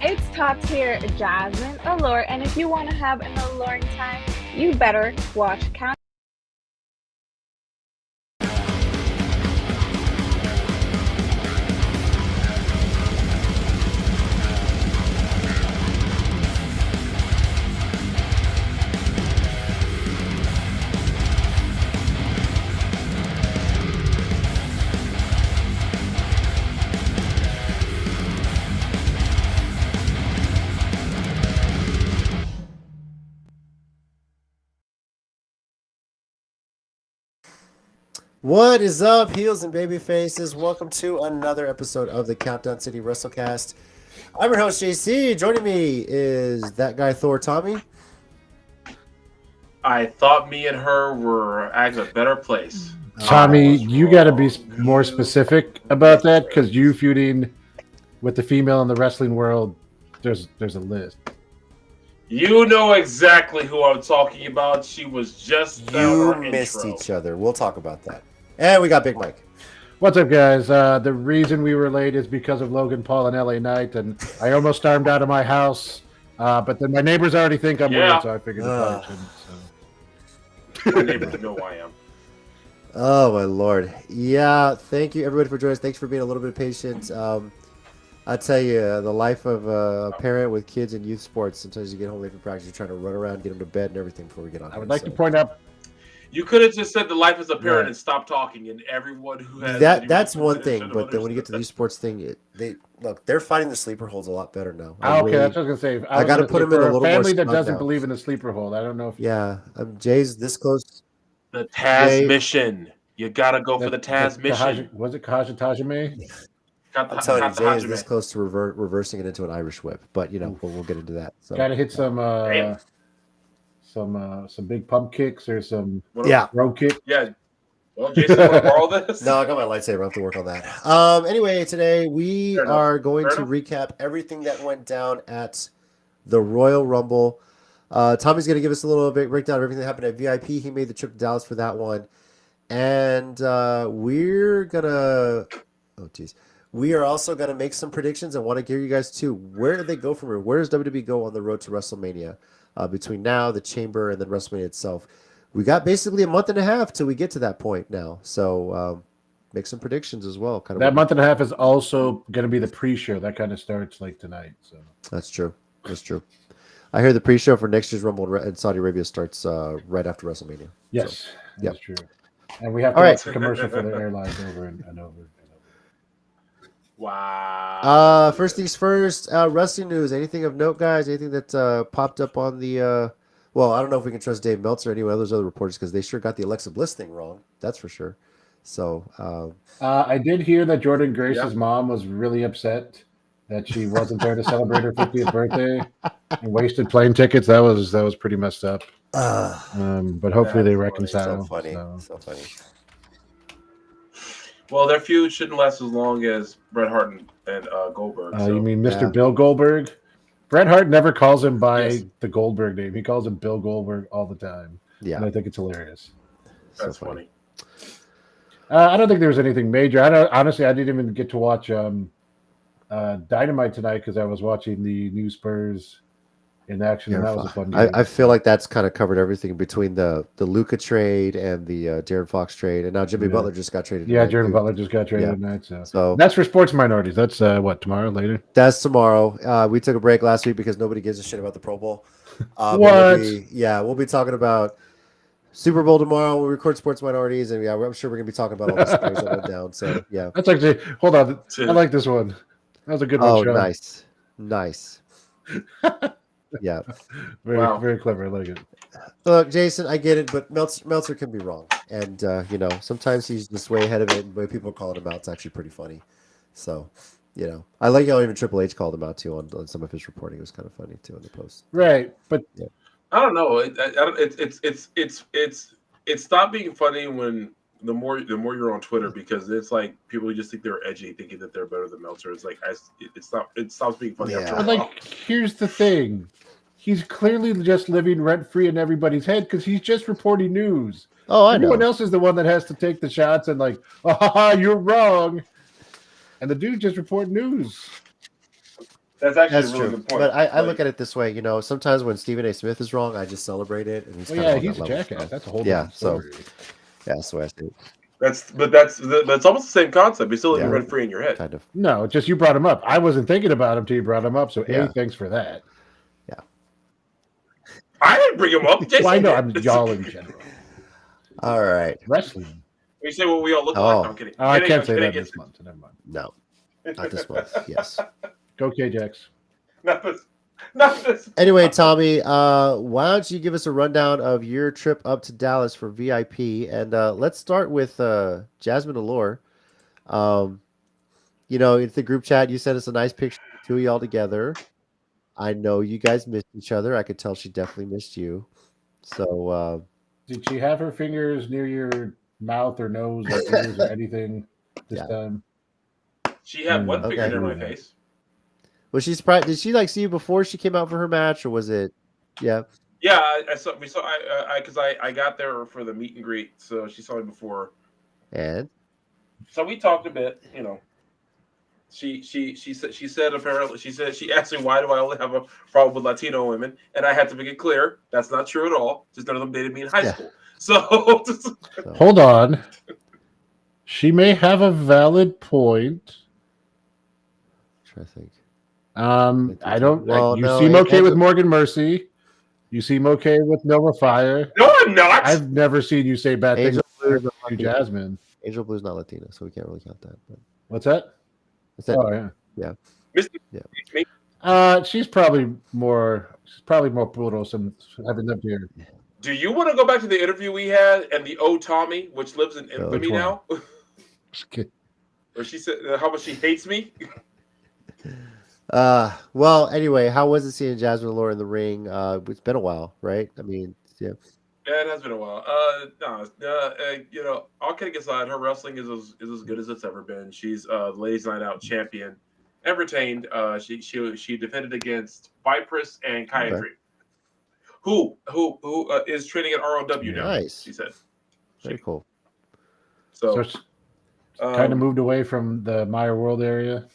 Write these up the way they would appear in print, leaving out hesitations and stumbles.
It's top tier Jasmine Allure, and if you want to have an alluring time, you better watch Count. What is up, heels and baby faces? Welcome to another episode of the Countdown City WrestleCast. I'm your host, JC. Joining me is that guy, Thor Tommy. I thought me and her were at a better place. Tommy, you got to be more specific about that because you feuding with the female in the wrestling world, there's a list. You know exactly who I'm talking about. She was just You missed each other. We'll talk about that. And we got Big Mike. What's up, guys? The reason we were late is because of Logan Paul and LA Knight, and I almost stormed out of my house, but then my neighbors already think I'm weird, so I figured the fire shouldn't. So. My neighbors know who I am. Oh, my Lord. Yeah, thank you, everybody, for joining us. Thanks for being a little bit patient. I tell you, the life of a parent with kids in youth sports, sometimes you get home late from practice, you're trying to run around, get them to bed and everything before we get on. I would like to point out, you could have just said the life as a parent and stopped talking, and everyone who has that's one thing. But then when you get to the youth sports thing, they're fighting the sleeper holds a lot better now. Okay, that's what I was gonna say. I got to put them in a little family more that doesn't believe in the sleeper hold. I don't know if Jay's this close. The Taz mission. You gotta go for the Taz mission. Was it Tajame? I'm telling you, Jay is this close to reversing it into an Irish whip, but we'll get into that. So gotta hit some big pump kicks or some road kick. Yeah. Well, Jason, want to borrow this? No, I got my lightsaber. I have to work on that. Anyway, today we are going to recap everything that went down at the Royal Rumble. Tommy's going to give us a little bit breakdown of everything that happened at VIP. He made the trip to Dallas for that one. And we're going to... Oh, geez. We are also going to make some predictions and want to hear you guys too. Where do they go from here? Where does WWE go on the road to WrestleMania? Between now, the Chamber, and then WrestleMania itself. We got basically a month and a half till we get to that point now. So make some predictions as well. That month and a half is also going to be the pre-show. That kind of starts like tonight. So That's true. I hear the pre-show for next year's Rumble in Saudi Arabia starts right after WrestleMania. Yes, so, that's true. And we have to watch the commercial for the airlines over and over. Wow. First things first, wrestling news. Anything of note, guys? Anything that popped up on the... well, I don't know if we can trust Dave Meltzer or any of those other reporters because they sure got the Alexa Bliss thing wrong. That's for sure. So... I did hear that Jordan Grace's mom was really upset that she wasn't there to celebrate her 50th birthday and wasted plane tickets. That was pretty messed up. But hopefully they reconcile. So funny. Well, their feud shouldn't last as long as Bret Hart and Goldberg. You mean Mr. Bill Goldberg? Bret Hart never calls him by the Goldberg name. He calls him Bill Goldberg all the time. Yeah, and I think it's hilarious. That's funny. I don't think there was anything major. Honestly, I didn't even get to watch Dynamite tonight because I was watching the new Spurs in action, and that was a fun game. I feel like that's kind of covered everything between the Luka trade and the Darren Fox trade, and now Jimmy Butler just got traded. Yeah, Jimmy Butler just got traded tonight. So that's for sports minorities. That's tomorrow later. That's tomorrow. We took a break last week because nobody gives a shit about the Pro Bowl. What? We'll be talking about Super Bowl tomorrow. We'll record sports minorities, and I'm sure we're gonna be talking about all the stories that went down. So that's actually hold on. I like this one. That was a good one. Oh, nice. Yeah, very clever. I like it. Look, Jason, I get it, but Meltzer can be wrong, and sometimes he's just way ahead of it. And the way people are calling him out, it's actually pretty funny. So, I like how even Triple H called him out too on some of his reporting. It was kind of funny too in the post. Right, but I don't know. It's stopped being funny when the more you're on Twitter because it's like people who just think they're edgy, thinking that they're better than Meltzer. It's like it stops being funny. Yeah. After like here's the thing. He's clearly just living rent-free in everybody's head because he's just reporting news. Oh, I know. Everyone else is the one that has to take the shots and like, you're wrong. And the dude just reporting news. That's actually That's a really true. good point. But I look at it this way, sometimes when Stephen A. Smith is wrong, I just celebrate it, and Well, yeah, he's a jackass. That's a whole different story. That's the way I see it. That's almost the same concept. He's still living rent free in your head. Kind of. No, just you brought him up. I wasn't thinking about him till you brought him up. So thanks for that. Yeah. I didn't bring him up. Well, I know. I'm y'all in general. All right. Wrestling. We say what we all look like. No, I'm kidding. I can't say that this month. So never mind. No, not this month. Yes. Go KJX. Not this. Anyway, Tommy, why don't you give us a rundown of your trip up to Dallas for VIP? And let's start with Jasmine Allure. It's the group chat. You sent us a nice picture of the two of y'all together. I know you guys missed each other. I could tell she definitely missed you. So, did she have her fingers near your mouth or nose or ears or anything this time? She had one finger near my face. Was she surprised? Did she see you before she came out for her match, or was it? Yeah. Yeah, I saw. We saw. Because I got there for the meet and greet, so she saw me before. And so we talked a bit. She said apparently she asked me why do I only have a problem with Latino women, and I had to make it clear that's not true at all. Just none of them dated me in high school. So hold on. She may have a valid point. I think. I don't. You seem okay with Morgan Mercy. You seem okay with Nova Fire. No, I'm not. I've never seen you say bad things about Jasmine. Angel Blue's not Latina, so we can't really count that. But. What's that? Oh yeah. She's probably more brutal than having lived here. Do you want to go back to the interview we had and the Tommy, which lives in infamy now? Where she said how much she hates me. Well, anyway, how was it seeing Jasmine Allure in the ring? It's been a while, right? I mean, yeah. Yeah, it has been a while. All kidding aside, her wrestling is as good as it's ever been. She's the Ladies Night Out champion and retained. She defended against Vipress and Kaya Dream, who is training at ROW now. Nice. She said. Very cool. So kind of moved away from the Maya World area.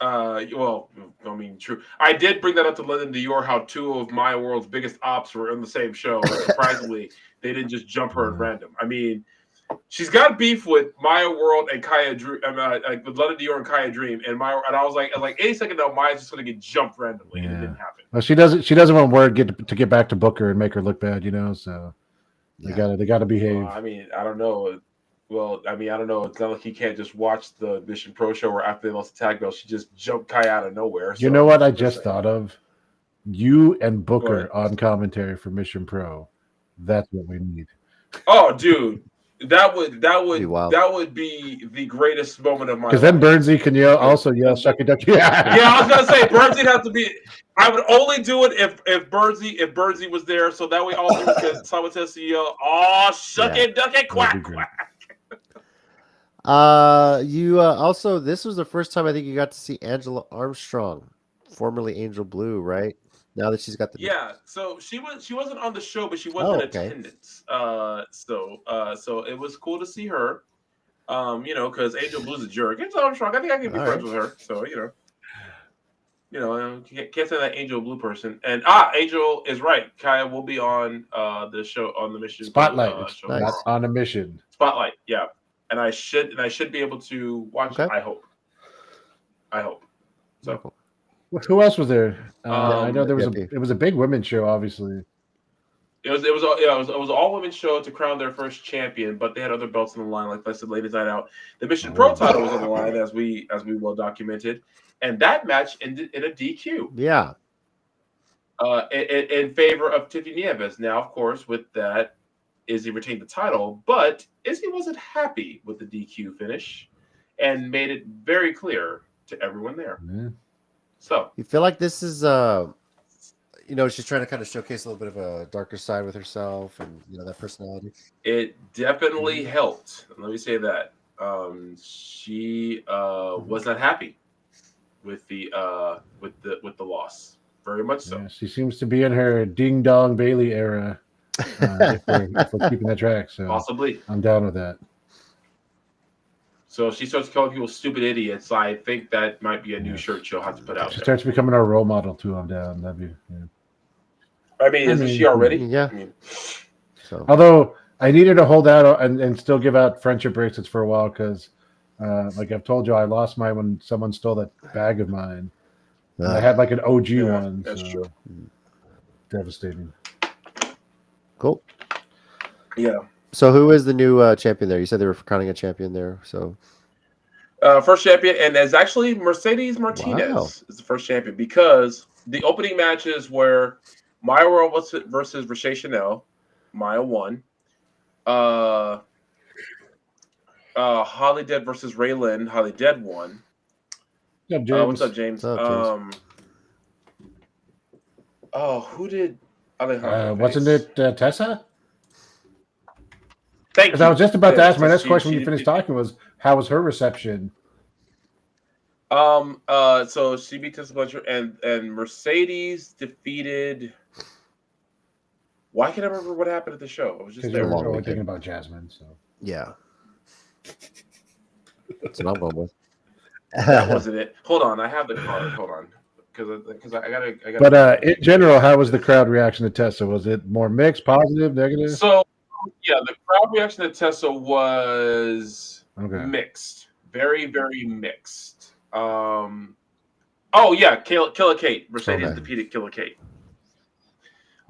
Well, I mean, true. I did bring that up to London, New York, how two of Maya World's biggest ops were in the same show. And surprisingly, they didn't just jump her at random. I mean, she's got beef with Maya World and Kaya Dream, with London, New York, and Kaya Dream. And I was like, any second now, Maya's just going to get jumped randomly, and it didn't happen. Well, she doesn't want word to get back to Booker and make her look bad, So they gotta behave. I mean, I don't know. Well, I mean, I don't know. It's not like he can't just watch the Mission Pro show where after they lost the tag belt, she just jumped Kai out of nowhere. You know what I just thought of? You and Booker on commentary for Mission Pro. That's what we need. Oh, dude, that would be the greatest moment of my life. Because then Bernsey can also yell "Shucky Ducky." Yeah, I was gonna say Bernsey'd have to be. I would only do it if Bernsey was there, so that way all of us can simultaneously yell, "Oh, Shucky Ducky, quack quack." You also, this was the first time I think you got to see Angela Armstrong, formerly Angel Blue, right? Now that she's got the so she wasn't on the show, but she was in attendance. So it was cool to see her. Because Angel Blue's a jerk. Angela Armstrong, I think I can be friends with her. So can't say that Angel Blue person. And Angel is right. Kaya will be on the show on the Mission Spotlight. Show. Nice. On a mission. Spotlight, yeah. And I should be able to watch it. I hope. So who else was there? I know it was a big women's show, obviously. It was all women's show to crown their first champion, but they had other belts on the line, like I said, Ladies Night Out. The Mission Pro title was on the line, as we well documented, and that match ended in a DQ. Yeah. In favor of Tiffany Nieves. Now, of course, with that, Izzy retained the title, but Izzy wasn't happy with the DQ finish and made it very clear to everyone there. Yeah. So you feel like this is she's trying to kind of showcase a little bit of a darker side with herself and that personality. It definitely helped. Let me say that. She was not happy with the loss. Very much so. Yeah, she seems to be in her Ding Dong Bailey era. If we're keeping that track, so possibly, I'm down with that. So she starts calling people stupid idiots. I think that might be a new shirt she'll have to put out She there. starts becoming our role model too. I'm down. That'd be. Yeah. Isn't she already? Yeah. So. Although I needed to hold out and still give out friendship bracelets for a while because, like I've told you, I lost mine when someone stole that bag of mine. And I had like an OG one. That's true. Devastating. Cool. Yeah. So who is the new champion there? You said they were crowning a champion there. So first champion, and it's actually Mercedes Martinez is the first champion because the opening matches were Maya Royal versus Rachel Chanel. Maya won. Holly Dead versus Raylan. Holly Dead won. What's up, James? What's up, James? Who did Alejandro wasn't it Tessa? Thank you. I was just about to ask my next question when you finished talking was how was her reception? So she beat Tessa Blanchard and Mercedes defeated. Why can't I remember what happened at the show? I was just there. Because you were thinking about Jasmine, so yeah. That's what I'm going with. That wasn't it. Hold on, I have the card. Hold on, because I gotta. But in general, how was the crowd reaction to Tessa? Was it more mixed, positive, negative? So yeah, the crowd reaction to Tessa was mixed, very, very mixed. Oh yeah, Killer Kate. Mercedes defeated Killer Kate.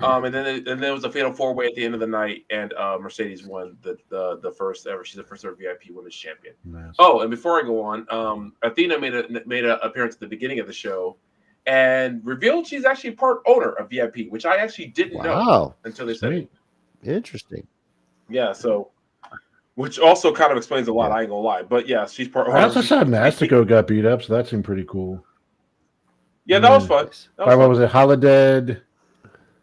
And then there was a fatal 4-way at the end of the night, and Mercedes won the first ever. She's the first ever VIP Women's Champion. Nice. Oh, and before I go on, Athena made an appearance at the beginning of the show, and revealed she's actually part owner of VIP, which I actually didn't know until they said it. Interesting. Yeah, so which also kind of explains a lot. I ain't gonna lie, but yeah, she's part owner. I also saw Nastico got beat up, so that seemed pretty cool. Yeah, that was fun. What was it? Holiday.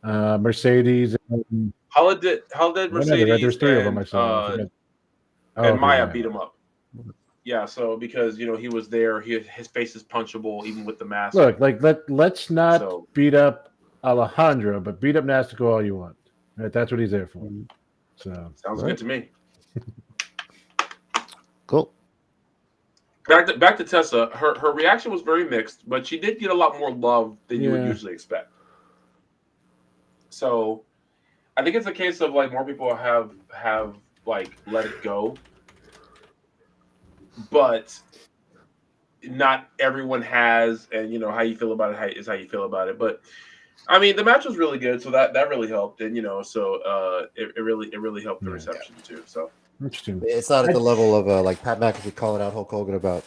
Mercedes and Holiday Mercedes there's three of them I saw. And Maya beat him up. Yeah, so because he was there, his face is punchable even with the mask. Look, like let's not beat up Alejandro, but beat up Nastico all you want. Right? That's what he's there for. So sounds good to me. Cool. Back to Tessa. Her reaction was very mixed, but she did get a lot more love than you would usually expect. So, I think it's a case of like more people have like let it go, but not everyone has. And how you feel about it is how you feel about it. But I mean, the match was really good, so that really helped, and so it really helped the reception too. So interesting. It's not at the level of like Pat McAfee calling out Hulk Hogan about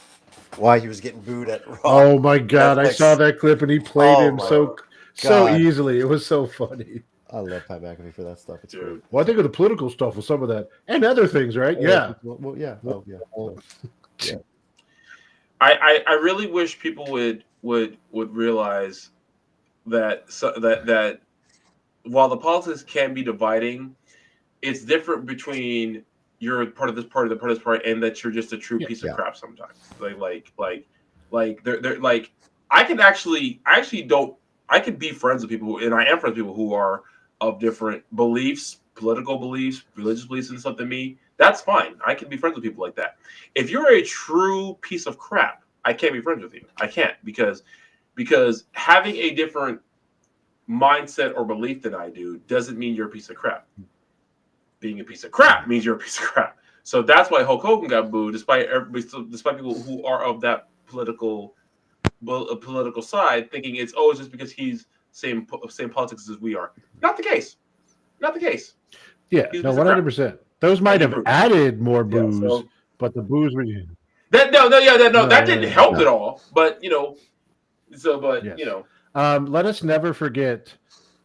why he was getting booed at Raw. Oh my God, I saw that clip and he played him so easily. It was so funny. I love Pat McAfee for that stuff. It's great. Well, I think of the political stuff with some of that and other things, right? Yeah. Well, yeah. Oh, yeah. Yeah. I really wish people would realize that while the politics can be dividing, it's different between you're part of this party, the part of this party, and that you're just a true piece of crap sometimes. Like they're like I can be friends with people and I am friends with people who are of different beliefs, political beliefs, religious beliefs, and stuff than me. That's fine. I can be friends with people like that. If you're a true piece of crap, I can't be friends with you. I can't because having a different mindset or belief than I do doesn't mean you're a piece of crap. Being a piece of crap means you're a piece of crap. So that's why Hulk Hogan got booed, despite people who are of that political side thinking it's just because he's same politics as we are. Not the case. Yeah, no, 100%. Those might have added more boos, but the boos were that didn't help at all. But let us never forget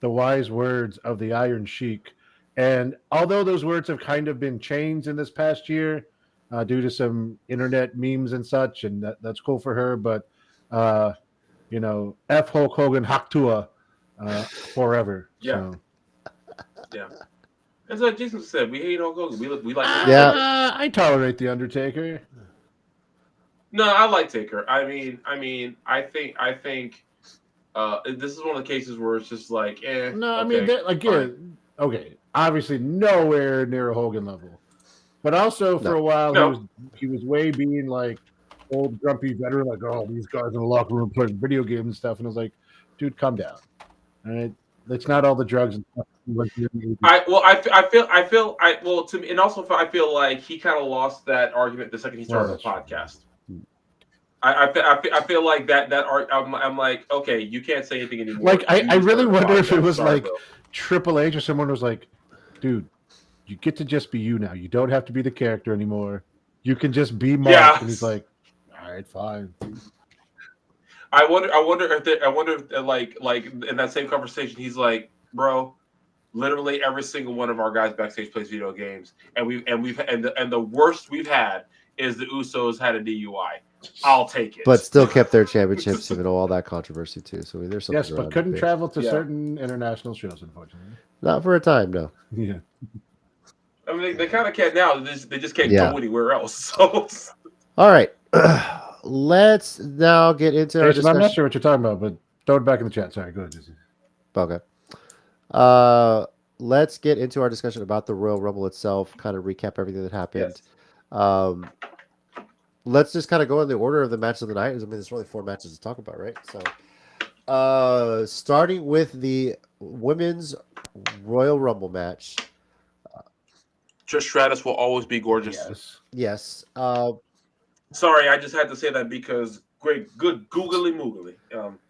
the wise words of the Iron Sheik. And although those words have kind of been changed in this past year due to some internet memes and such, and that's cool for her, but F Hulk Hogan Haktua forever. Yeah. So. Yeah. As Jason said, we hate Hulk Hogan. We like I tolerate the Undertaker. No, I like Taker. I mean, I think this is one of the cases where it's just like, No, I mean, okay, obviously nowhere near a Hogan level, But also for a while No. he was way being like old grumpy veteran, like, oh, these guys in the locker room playing video games and stuff. And I was like, dude, calm down. All right. It's not all the drugs and stuff. To me, and also I feel like he kind of lost that argument the second he started the podcast. I feel like that I'm like, okay, you can't say anything anymore. Like I really wonder if it was like Triple H or someone was like, dude, you get to just be you now. You don't have to be the character anymore. You can just be Mark. Yeah. And he's like, all right, fine. I wonder if like in that same conversation, he's like, bro, literally every single one of our guys backstage plays video games, and the worst we've had is the Usos had a DUI. I'll take it. But still kept their championships, even though all that controversy too. So there's something. Yes, but couldn't travel to certain international shows, unfortunately. Not for a time, no. Yeah. I mean, they kind of can't now. They just can't go anywhere else. So. All right. Let's now get into our discussion. I'm not sure what you're talking about, but throw it back in the chat. Sorry, go ahead, Jesse. Okay. Let's get into our discussion about the Royal Rumble itself, kind of recap everything that happened. Yes. Let's just kind of go in the order of the match of the night. I mean, there's only 4 matches to talk about, right? So, starting with the women's Royal Rumble match. Trish Stratus will always be gorgeous. Yes. Sorry, I just had to say that because good googly moogly.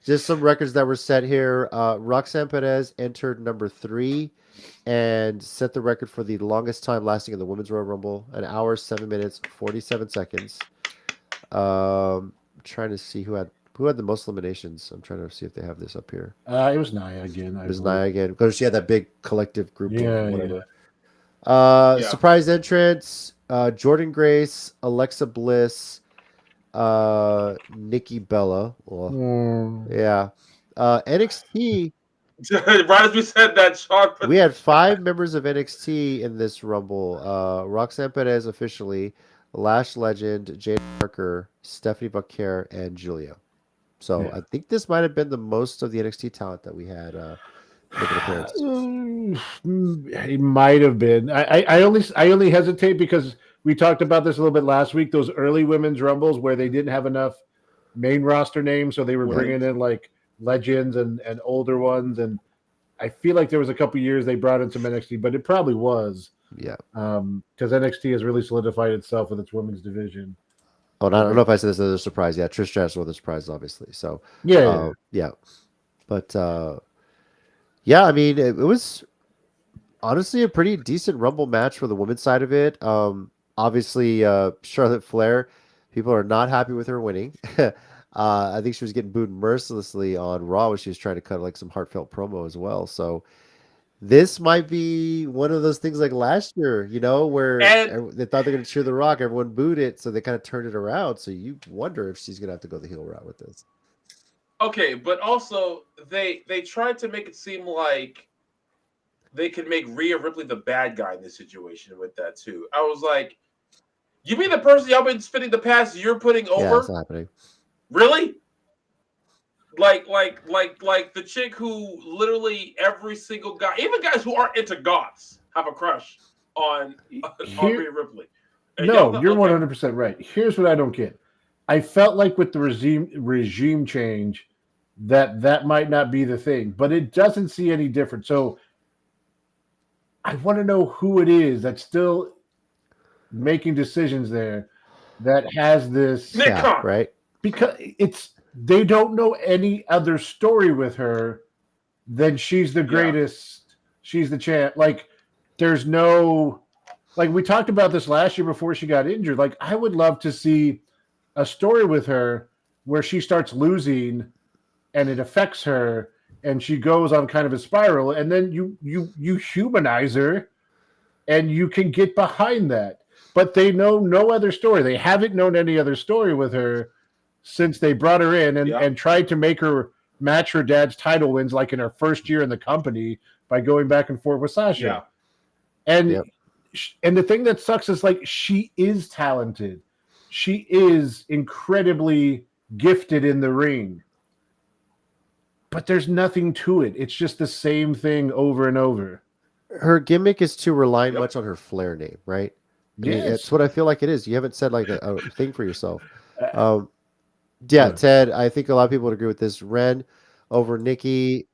Just some records that were set here. Roxanne Perez entered number 3 and set the record for the longest time lasting in the women's Royal Rumble, 1 hour, 7 minutes, 47 seconds. Trying to see who had the most eliminations. I'm trying to see if they have this up here. It was Nia again. It was Nia again because she had that big collective group of whatever. Yeah. Surprise entrance. Jordan Grace, Alexa Bliss, Nikki Bella. Well, yeah. NXT. Right as we said that, Sean. We had 5 members of NXT in this Rumble. Roxanne Perez officially, Lash Legend, Jade Parker, Stephanie Buccaire, and Julia. So I think this might have been the most of the NXT talent that we had make an appearance. It might have been. I only hesitate because we talked about this a little bit last week. Those early women's Rumbles where they didn't have enough main roster names, so they were bringing in like legends and older ones. And I feel like there was a couple years they brought in some NXT, but it probably was. Yeah. Because NXT has really solidified itself with its women's division. Oh, and I don't know if I said this as a surprise. Yeah, Trish Stratus was a surprise, obviously. So yeah. But I mean, it was honestly a pretty decent Rumble match for the women's side of it. Obviously, Charlotte Flair, people are not happy with her winning. I think she was getting booed mercilessly on Raw when she was trying to cut like some heartfelt promo as well. So this might be one of those things like last year, where they thought they're going to cheer The Rock. Everyone booed it, so they kind of turned it around. So you wonder if she's going to have to go the heel route with this. Okay, but also they tried to make it seem like they could make Rhea Ripley the bad guy in this situation with that too. I was like, you mean the person y'all been spending the past year putting over? Yeah, it's not happening. Really? Like the chick who literally every single guy, even guys who aren't into goths, have a crush on Rhea Ripley. And no, you're 100% right. Here's what I don't get. I felt like with the regime change that might not be the thing, but it doesn't see any different. So I want to know who it is that's still making decisions there that has this right? Because they don't know any other story with her than she's the greatest, she's the champ. Like there's no, like we talked about this last year before she got injured. Like I would love to see a story with her where she starts losing and it affects her and she goes on kind of a spiral, and then you humanize her and you can get behind that. But they know no other story. They haven't known any other story with her since they brought her in and tried to make her match her dad's title wins like in her first year in the company by going back and forth with Sasha. Yeah. And the thing that sucks is like she is talented. She is incredibly gifted in the ring. But there's nothing to it. It's just the same thing over and over. Her gimmick is to rely much on her Flair name, right? I mean, Yes. it's what I feel like it is. You haven't said like a thing for yourself. Uh, Yeah, yeah. Ted, I think a lot of people would agree with this. Ren over Nikki.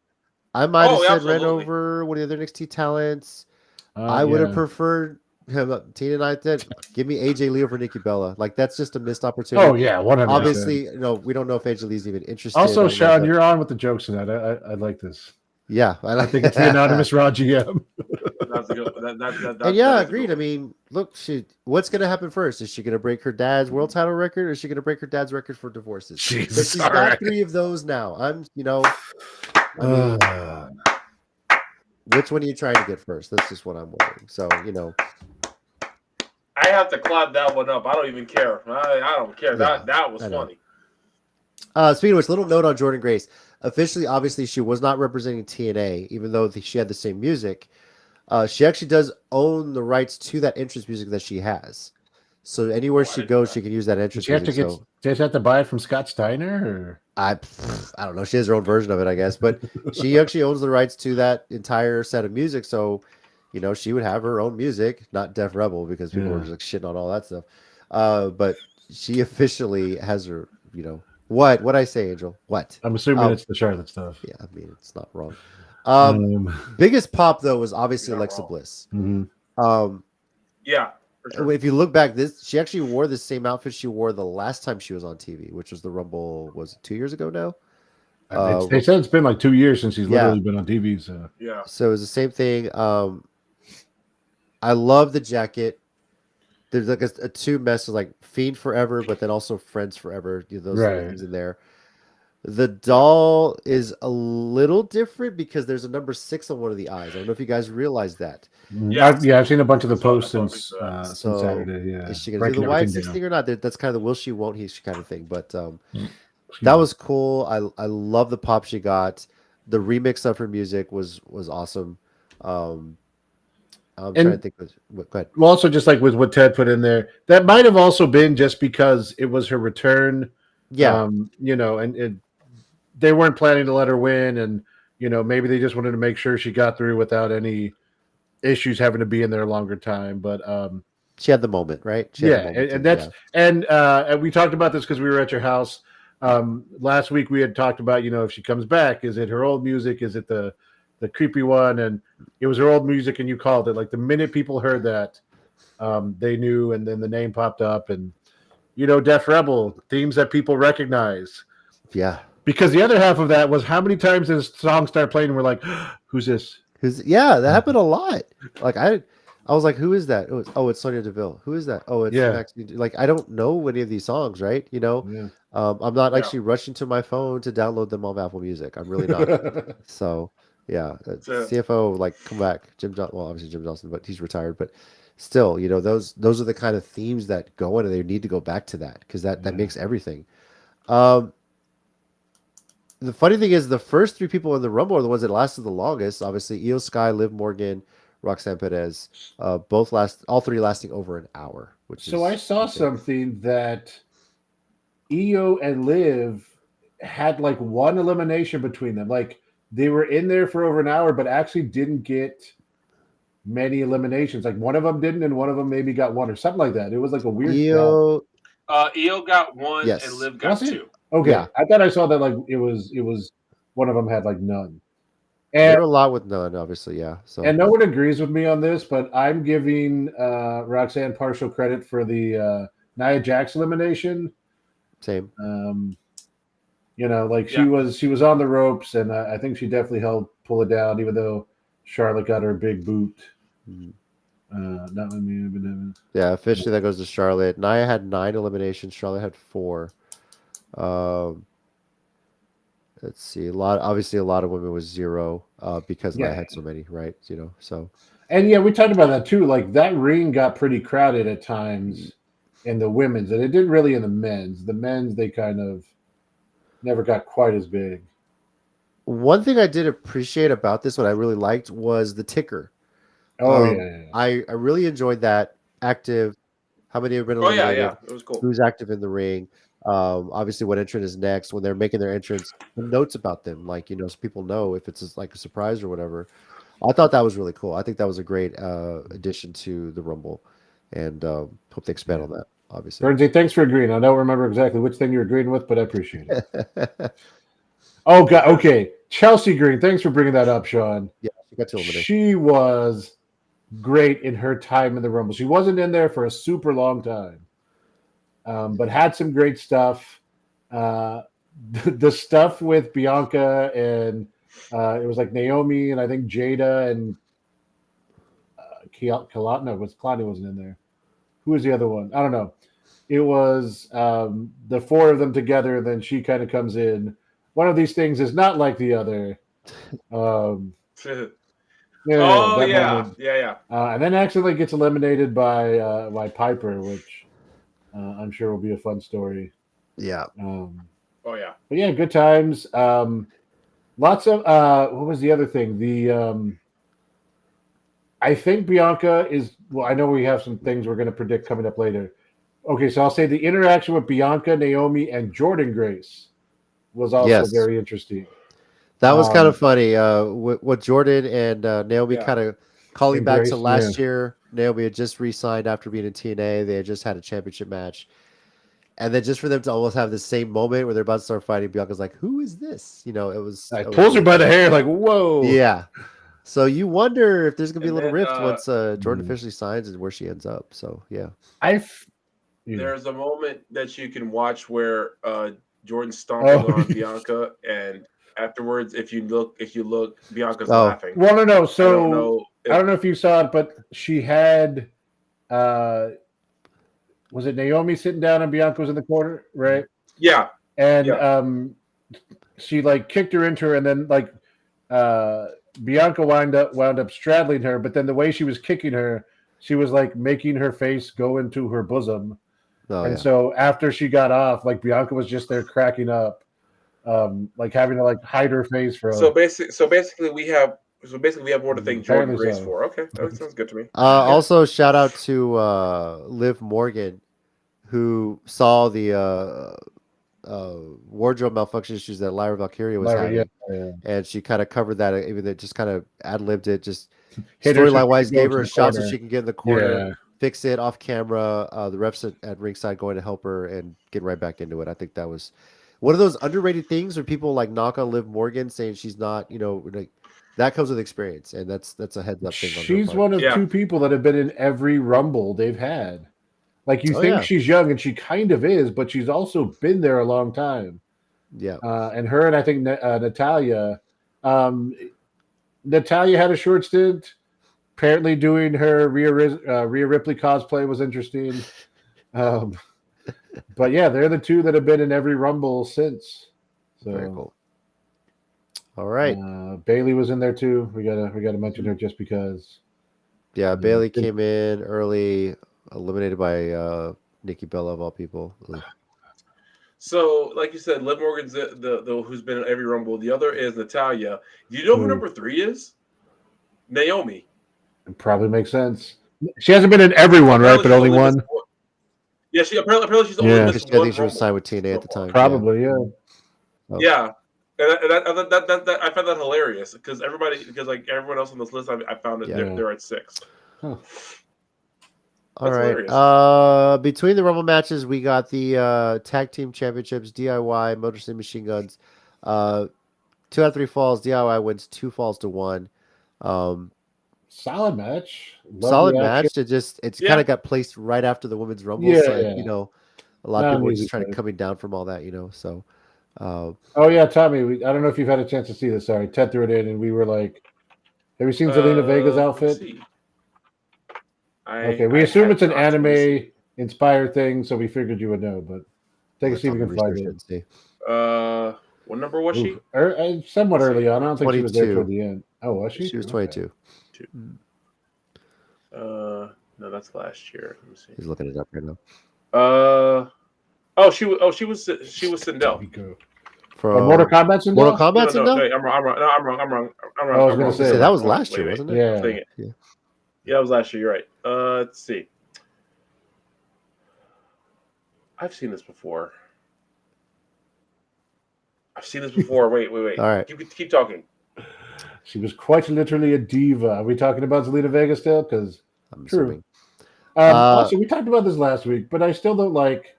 I might have Oh, yeah, said Ren absolutely. over one of the other NXT talents. I would have Yeah. preferred Tina and I did. Give me AJ Lee over Nikki Bella. Like that's just a missed opportunity. Oh yeah, 100%. Obviously, we don't know if AJ Lee's even interested. Also, I don't know if Sean, that- you're on with the jokes tonight. I like this. yeah, I think it's the anonymous Raw GM. That's a good. And yeah, that is a agreed. good I one. mean, look, what's going to happen first? Is she going to break her dad's world title record, or is she going to break her dad's record for divorces? Because Jesus, she's all got right. 3 of those now. I mean, which one are you trying to get first? That's just what I'm wondering. So, I have to clap that one up. I don't even care. I don't care. Yeah, That was I know. funny. Speaking of which, little note on Jordan Grace. Officially, obviously, she was not representing TNA, even though she had the same music. She actually does own the rights to that entrance music that she has. So anywhere she goes, she can use that Did entrance she have to music. get? So Did she have to buy it from Scott Steiner? Or? I don't know. She has her own version of it, I guess. But she actually owns the rights to that entire set of music. So, she would have her own music, not Def Rebel, because people were just like shitting on all that stuff. But she officially has her, what I say, Angel? What? I'm assuming it's the Charlotte stuff. Yeah, I mean, it's not wrong. Um, Biggest pop though was obviously You're not Alexa wrong. Bliss. Yeah, for sure. If you look back, she actually wore the same outfit she wore the last time she was on TV, which was the Rumble. Was it 2 years ago now? they said it's been like 2 years since she's Yeah. literally been on TV. So Yeah. So it was the same thing. I love the jacket. There's like a 2 messages like Fiend Forever, but then also Friends Forever. Those Right. things in there. The doll is a little different because there's a number 6 on one of the eyes. I don't know if you guys realize that. I've seen a bunch of the So posts I since So Saturday. Yeah, is she going to do breaking the wide everything 6 down. thing or not? That's kind of the will she, won't he kind of thing. But that was cool. I love the pop she got. The remix of her music was awesome. I'm trying to think. Go ahead. Well, also just like with what Ted put in there, that might have also been just because it was her return. Yeah. And they weren't planning to let her win, and maybe they just wanted to make sure she got through without any issues having to be in there a longer time. But she had the moment, right? And we talked about this because we were at your house last week. We had talked about if she comes back, is it her old music? Is it the creepy one? And it was her old music, and you called it. Like the minute people heard that, they knew, and then the name popped up, and Def Rebel themes that people recognize. Yeah. Because the other half of that was how many times this song started playing and we're like, who's this? That happened a lot. Like I was like, who is that? It's Sonya Deville. Who is that? Oh, it's Maxine. Like I don't know any of these songs, right? I'm not actually rushing to my phone to download them on Apple Music. I'm really not. So yeah, CFO like come back. Obviously Jim Johnson, but he's retired. But still, those are the kind of themes that go in, and they need to go back to that because that makes everything. The funny thing is, the first 3 people in the Rumble are the ones that lasted the longest. Obviously, Io Sky, Liv Morgan, Roxanne Perez, all 3 lasting over an hour. I saw something that Io and Liv had like 1 elimination between them. Like they were in there for over an hour, but actually didn't get many eliminations. Like one of them didn't, and one of them maybe got 1 or something like that. It was like a weird. Io got 1 and Liv got 2. Okay, yeah. I thought I saw that like it was one of them had like none. And there were a lot with none, obviously, yeah. So and no one agrees with me on this, but I'm giving Roxanne partial credit for the Nia Jax elimination. Same. She was on the ropes, and I think she definitely helped pull it down, even though Charlotte got her big boot. Not with me. Yeah, officially that goes to Charlotte. Nia had 9 eliminations. Charlotte had 4. Let's see. Obviously, a lot of women was 0 because Nia had so many, right? So. And yeah, we talked about that too. Like that ring got pretty crowded at times in the women's, and it didn't really in the men's. The men's, they kind of never got quite as big. One thing I did appreciate about this, what I really liked, was the ticker. I really enjoyed that. Active. How many have been eliminated? Yeah. It was cool. Who's active in the ring? Obviously, what entrant is next? When they're making their entrance, notes about them, like so people know if it's like a surprise or whatever. I thought that was really cool. I think that was a great addition to the Rumble. and hope they expand on that. Obviously, Bernsey, thanks for agreeing. I don't remember exactly which thing you're agreeing with, but I appreciate it. Oh, God. Okay. Chelsea Green, thanks for bringing that up, Sean. Yeah, she got to eliminate. She was great in her time in the Rumble. She wasn't in there for a super long time, but had some great stuff. The stuff with Bianca and it was like Naomi and I think Jada and Kalana was Kalani wasn't in there. Who was the other one? I don't know. It was the four of them together. Then she kind of comes in. One of these things is not like the other. Yeah. And then accidentally gets eliminated by Piper, which I'm sure will be a fun story. Yeah. Oh yeah. But yeah, good times. Lots of what was the other thing? The I think Bianca is. Well, I know we have some things we're going to predict coming up later. Okay, so I'll say the interaction with Bianca, Naomi, and Jordan Grace was also very interesting. That was kind of funny. What Jordan and Naomi kind of calling back to last year. Naomi had just re-signed after being in TNA. They had just had a championship match. And then just for them to almost have the same moment where they're about to start fighting, Bianca's like, "Who is this?" You know, it was. Pulls her by the hair, like, "Whoa!" Yeah. So you wonder if there's gonna be a little rift once Jordan officially signs and where she ends up. So yeah, there's a moment that you can watch where Jordan's stomping on Bianca, and afterwards, if you look, Bianca's laughing. Well, no. So I don't know if you saw it, but she had. Was it Naomi sitting down and Bianca was in the corner, right? Yeah. And she like kicked her into her, and then like Bianca wound up straddling her, but then the way she was kicking her, she was like making her face go into her bosom. So after she got off, like Bianca was just there cracking up, like having to like hide her face for. So basically, we have more to thank Jordan Grace for. Okay, that sounds good to me. Also, shout out to Liv Morgan, who saw the wardrobe malfunction issues that Lyra Valkyria was having, and she kind of covered that. Even though just kind of ad-libbed it, just storyline wise, gave her a shot so she can get in the corner, fix it off camera. The refs at ringside going to help her and get right back into it. I think that was one of those underrated things where people like knock on Liv Morgan saying she's not, like. That comes with experience, and that's a heads up thing. She's one of two people that have been in every Rumble they've had. Like you think she's young, and she kind of is, but she's also been there a long time. Yeah, and her and I think Natalia. Natalia had a short stint. Apparently, doing her Rhea Ripley cosplay was interesting. But yeah, they're the two that have been in every Rumble since. So. Very cool. All right. Bailey was in there too. We gotta mention her just because. Yeah, Bailey came in early, eliminated by Nikki Bella of all people. So, like you said, Liv Morgan's the who's been in every Rumble. The other is Natalia. Do you know who number 3 is? Naomi. It probably makes sense. She hasn't been in everyone, right? But only one. Yeah, she apparently she's only missed one. I think she was signed with TNA at the time. Probably, yeah. Yeah. And that I found that hilarious because like everyone else on this list, I found that they're at 6. Huh. All right. Between the Rumble matches, we got the tag team championships: DIY, Motor City Machine Guns. 2 out of 3 falls. DIY wins 2 falls to 1. Solid match. Solid match. It's kind of got placed right after the women's Rumble. Yeah, so, a lot of people were just trying to coming down from all that. So. Oh yeah, Tommy. I don't know if you've had a chance to see this. Sorry, Ted threw it in, and we were like, "Have you seen Zelina Vega's outfit?" Okay, we assume it's an anime-inspired thing, so we figured you would know. But take a see if we can find it. What number was she? Somewhat early on. I don't think 22. she was there toward the end. Oh, was she? She was 22. No, that's last year. Let me see. He's looking it up right now. She was Sindel. From Mortal Kombat Sindel? Mortal Kombat Sindel? No, I'm wrong. I was going to say that was last year, wasn't it? Yeah, that was last year. You're right. Let's see. I've seen this before. Wait. All right. Keep talking. She was quite literally a diva. Are we talking about Zelina Vega still? Because I'm assuming. Also, we talked about this last week, but I still don't like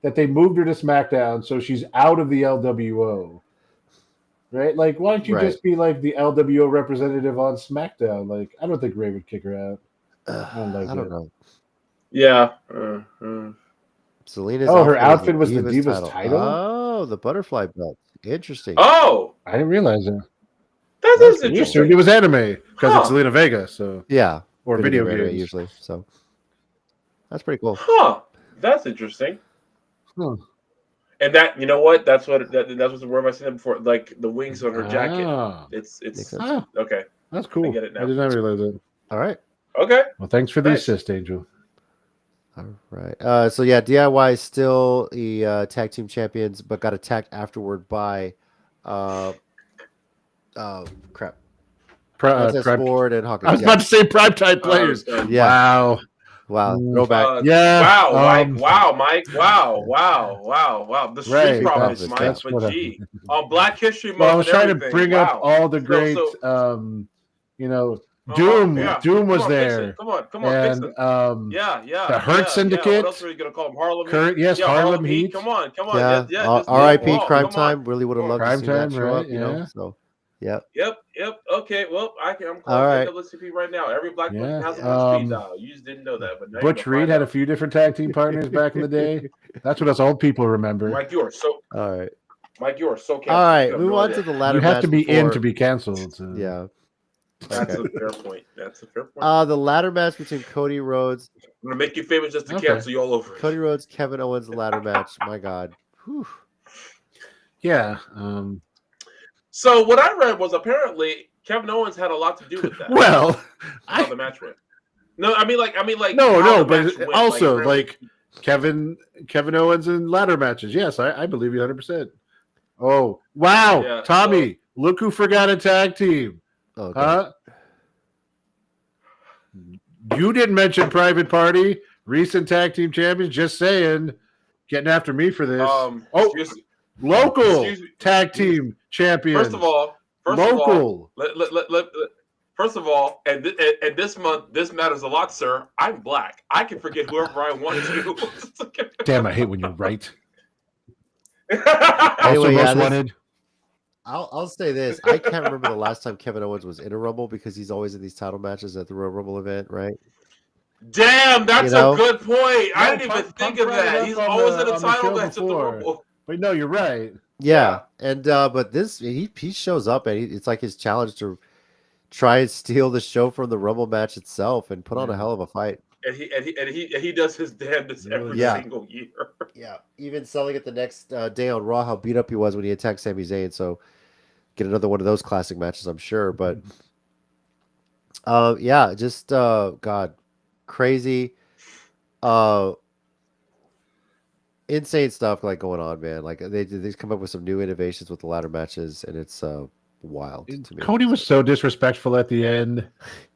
that they moved her to SmackDown, so she's out of the LWO. Right? Like, why don't you just be like the LWO representative on SmackDown? Like, I don't think Ray would kick her out. I don't know. Yeah. Selena's her outfit was the Divas title. Oh, the butterfly belt. Interesting. Oh, I didn't realize that. That is interesting. It was anime because it's Selena Vega, so yeah, or video games usually. So that's pretty cool. Huh? That's interesting. And that, you know what? That's what the word I said before. Like the wings on her jacket. It's okay. That's cool. I get it now. I did not realize it. All right. Okay. Well, thanks for the assist, Angel. All right. So yeah, DIY is still the tag team champions, but got attacked afterward by Princess Ford and Hawkins. I was about to say primetime players. Yeah. Wow. Throwback. Wow, Mike. Wow. The Street Profits, Mike. But gee, on Black History Month. Well, I was trying to bring up all the great, Doom was there. Come on, and the Hurt Syndicate. What else are we gonna call them? Harlem Heat. Come on. Yeah. R.I.P. Crime Time. Really would have loved to see that show up. So. Yep. Okay. Well, I'm calling WCP right now. Every black person has a speed dial. You just didn't know that, but now Butch Reed had a few different tag team partners back in the day. That's what us old people remember. Mike, you are so. All right. Mike, you are so canceled. All right, move on to the ladder match. You have to be in to be canceled. So. Yeah. That's a fair point. The ladder match between Cody Rhodes. I'm gonna make you famous just to cancel you all over. Cody Rhodes, Kevin Owens, ladder match. My God. Whew. Yeah. So what I read was apparently Kevin Owens had a lot to do with that. Well, how the match went. No, I mean like no, but also like Kevin Owens in ladder matches. Yes, I believe you 100%. Oh wow, Tommy, look who forgot a tag team. Okay. Huh? You didn't mention Private Party, recent tag team champions. Just saying, getting after me for this. Local tag team champions. First of all, and this month, this matters a lot, sir. I'm black. I can forget whoever I want to. Damn, I hate when you're right. Anyway, most wanted. I'll say this. I can't remember the last time Kevin Owens was in a Rumble because he's always in these title matches at the Royal Rumble event, right? Damn, that's a good point. I didn't even think of that. He's always in a title match at the Rumble. But no, you're right. Yeah. And but this he shows up and it's like his challenge to try and steal the show from the Rumble match itself and put on a hell of a fight. And he does his damnedest every single year. Yeah, even selling it the next day on Raw how beat up he was when he attacked Sami Zayn. So get another one of those classic matches, I'm sure. But just God, crazy, insane stuff like going on, man. Like they come up with some new innovations with the ladder matches, and it's wild to me. Cody was so disrespectful at the end,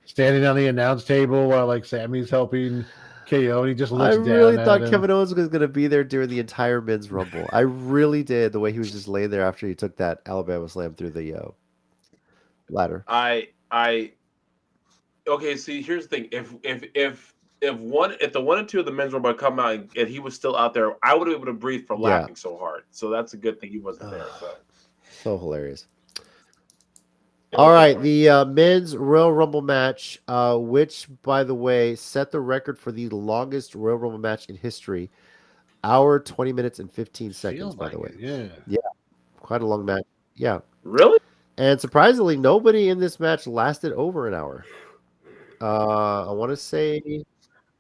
standing on the announce table while like Sammy's helping KO, and he just looks down. I really thought Kevin Owens was going to be there during the entire men's Rumble. I really did. The way he was just laying there after he took that Alabama Slam through the ladder. Okay. See, here's the thing. If the 1 and 2 of the men's Rumble come out and he was still out there, I would have been able to breathe for laughing so hard. So that's a good thing he wasn't there. So hilarious. All right, the men's Royal Rumble match, which, by the way, set the record for the longest Royal Rumble match in history. Hour, 20 minutes, and 15 seconds, by the way. Yeah. Quite a long match. Yeah. Really? And surprisingly, nobody in this match lasted over an hour. I want to say...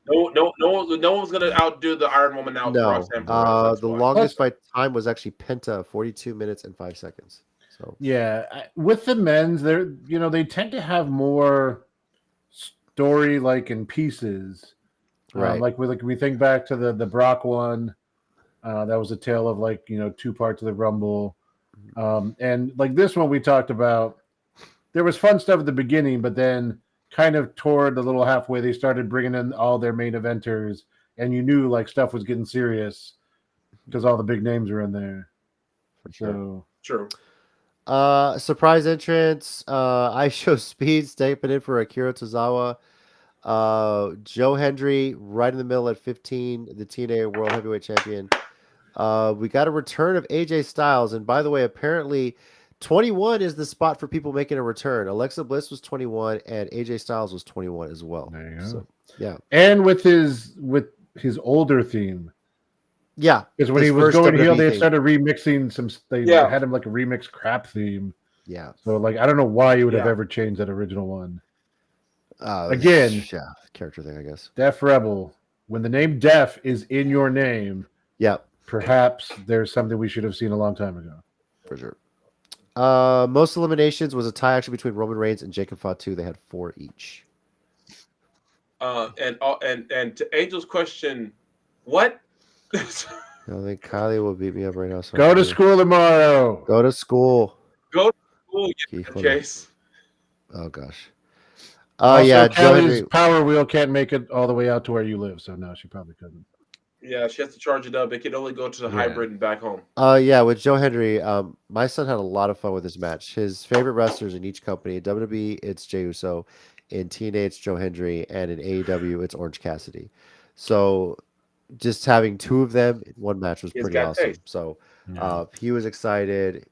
No one's going to outdo the Iron Woman now. No. The longest by time was actually Penta, 42 minutes and 5 seconds. So. Yeah, with the men's, they tend to have more story like in pieces, right? Like we think back to the Brock one, that was a tale of 2 parts of the Rumble, and like this one we talked about. There was fun stuff at the beginning, but then kind of toward the little halfway, they started bringing in all their main eventers, and you knew like stuff was getting serious because all the big names were in there. For sure. So true. Surprise entrance. I show Speed stepping in for Akira Tozawa. Joe Hendry right in the middle at 15, the TNA World Heavyweight Champion. We got a return of AJ Styles, and by the way, apparently 21 is the spot for people making a return. Alexa Bliss was 21, and AJ Styles was 21 as well. There you go. So, yeah, And with his older theme. yeah. Because when his he was first going heel, WWE they theme. started remixing some. They Yeah. had him like a remix crap theme. Yeah. So like I don't know why you would have Yeah. ever changed that original one. Again, yeah, character thing, I guess. Def Rebel. When the name Def is in your name, Yeah, perhaps there's something we should have seen a long time ago. for sure. Most eliminations was a tie actually between Roman Reigns and Jacob Fatu. They had 4 each. And to Angel's question, what? I think Kylie will beat me up right now. So Go to school tomorrow. Go to school. Go to school, Chase. Oh gosh. Also, yeah, Kelly's Power Wheel can't make it all the way out to where you live, so no, she probably couldn't. Yeah, she has to charge it up. It can only go to the hybrid and back home. Yeah, with Joe Hendry, my son had a lot of fun with this match. His favorite wrestlers in each company, in WWE, it's Jey Uso, in TNA, it's Joe Hendry, and in AEW, it's Orange Cassidy. So just having 2 of them in one match was pretty awesome. taste. So he was excited.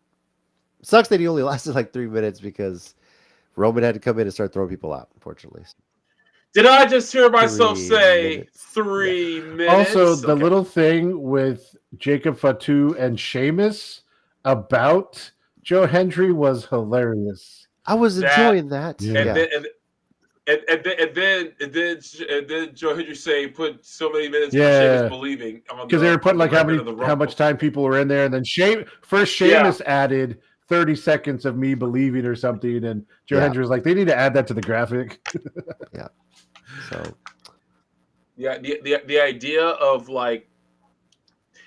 Sucks that he only lasted like 3 minutes because Roman had to come in and start throwing people out, unfortunately. Did I just hear myself 3 say minutes. 3 minutes? Also, the little thing with Jacob Fatu and Sheamus about Joe Hendry was hilarious. I was enjoying that. Yeah. And then Joe Hendry say put so many minutes for Yeah. Sheamus believing Because they were putting like how much time people were in there, and then Sheamus added 30 seconds of me believing or something, and Joe Hendry was like, they need to add that to the graphic. So the idea of like,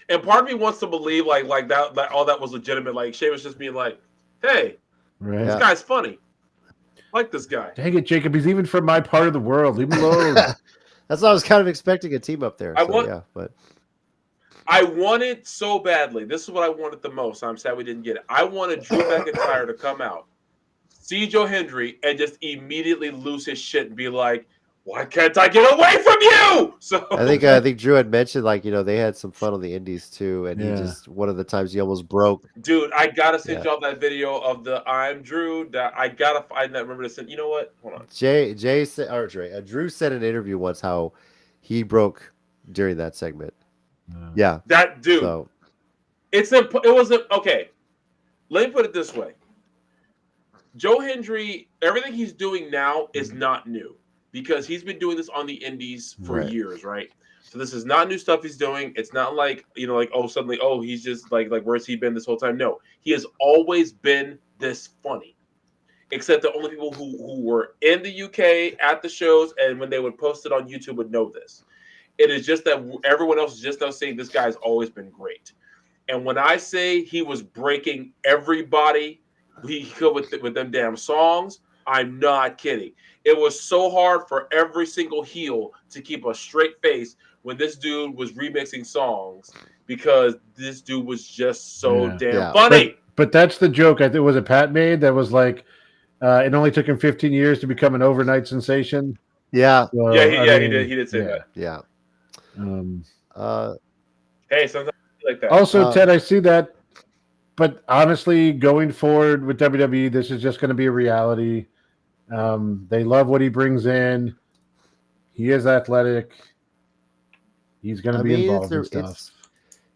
and part of me wants to believe like that all that was legitimate. Like Sheamus just being like, hey, this guy's funny. I like this guy. Dang it, Jacob. He's even from my part of the world. Leave him alone. That's what I was kind of expecting a team up there. I wanted so badly. This is what I wanted the most. I'm sad we didn't get it. I wanted Drew McIntyre to come out, see Joe Hendry, and just immediately lose his shit and be like, why can't I get away from you? So I think Drew had mentioned they had some fun on the indies too, and he just one of the times he almost broke. Dude, I gotta send y'all that video of the I'm Drew. That I gotta find that. Remember to send. You know what? Hold on. Drew said in an interview once how he broke during that segment. That dude. So, it wasn't okay. Let me put it this way. Joe Hendry, everything he's doing now is not new because he's been doing this on the indies for years, right? So this is not new stuff he's doing. It's not like, suddenly, he's just like where's he been this whole time? No, he has always been this funny. Except the only people who were in the UK at the shows and when they would post it on YouTube would know this. It is just that everyone else is just now saying this guy's always been great. And when I say he was breaking everybody, he could with them damn songs, I'm not kidding. It was so hard for every single heel to keep a straight face when this dude was remixing songs because this dude was just so damn funny. But that's the joke. I think was it Pat made that was like, it only took him 15 years to become an overnight sensation. Yeah. So, he did say that. Yeah. Hey, sometimes like that. Also, Ted, I see that. But honestly, going forward with WWE, this is just going to be a reality. They love what he brings in. He is athletic. He's going to be involved in stuff.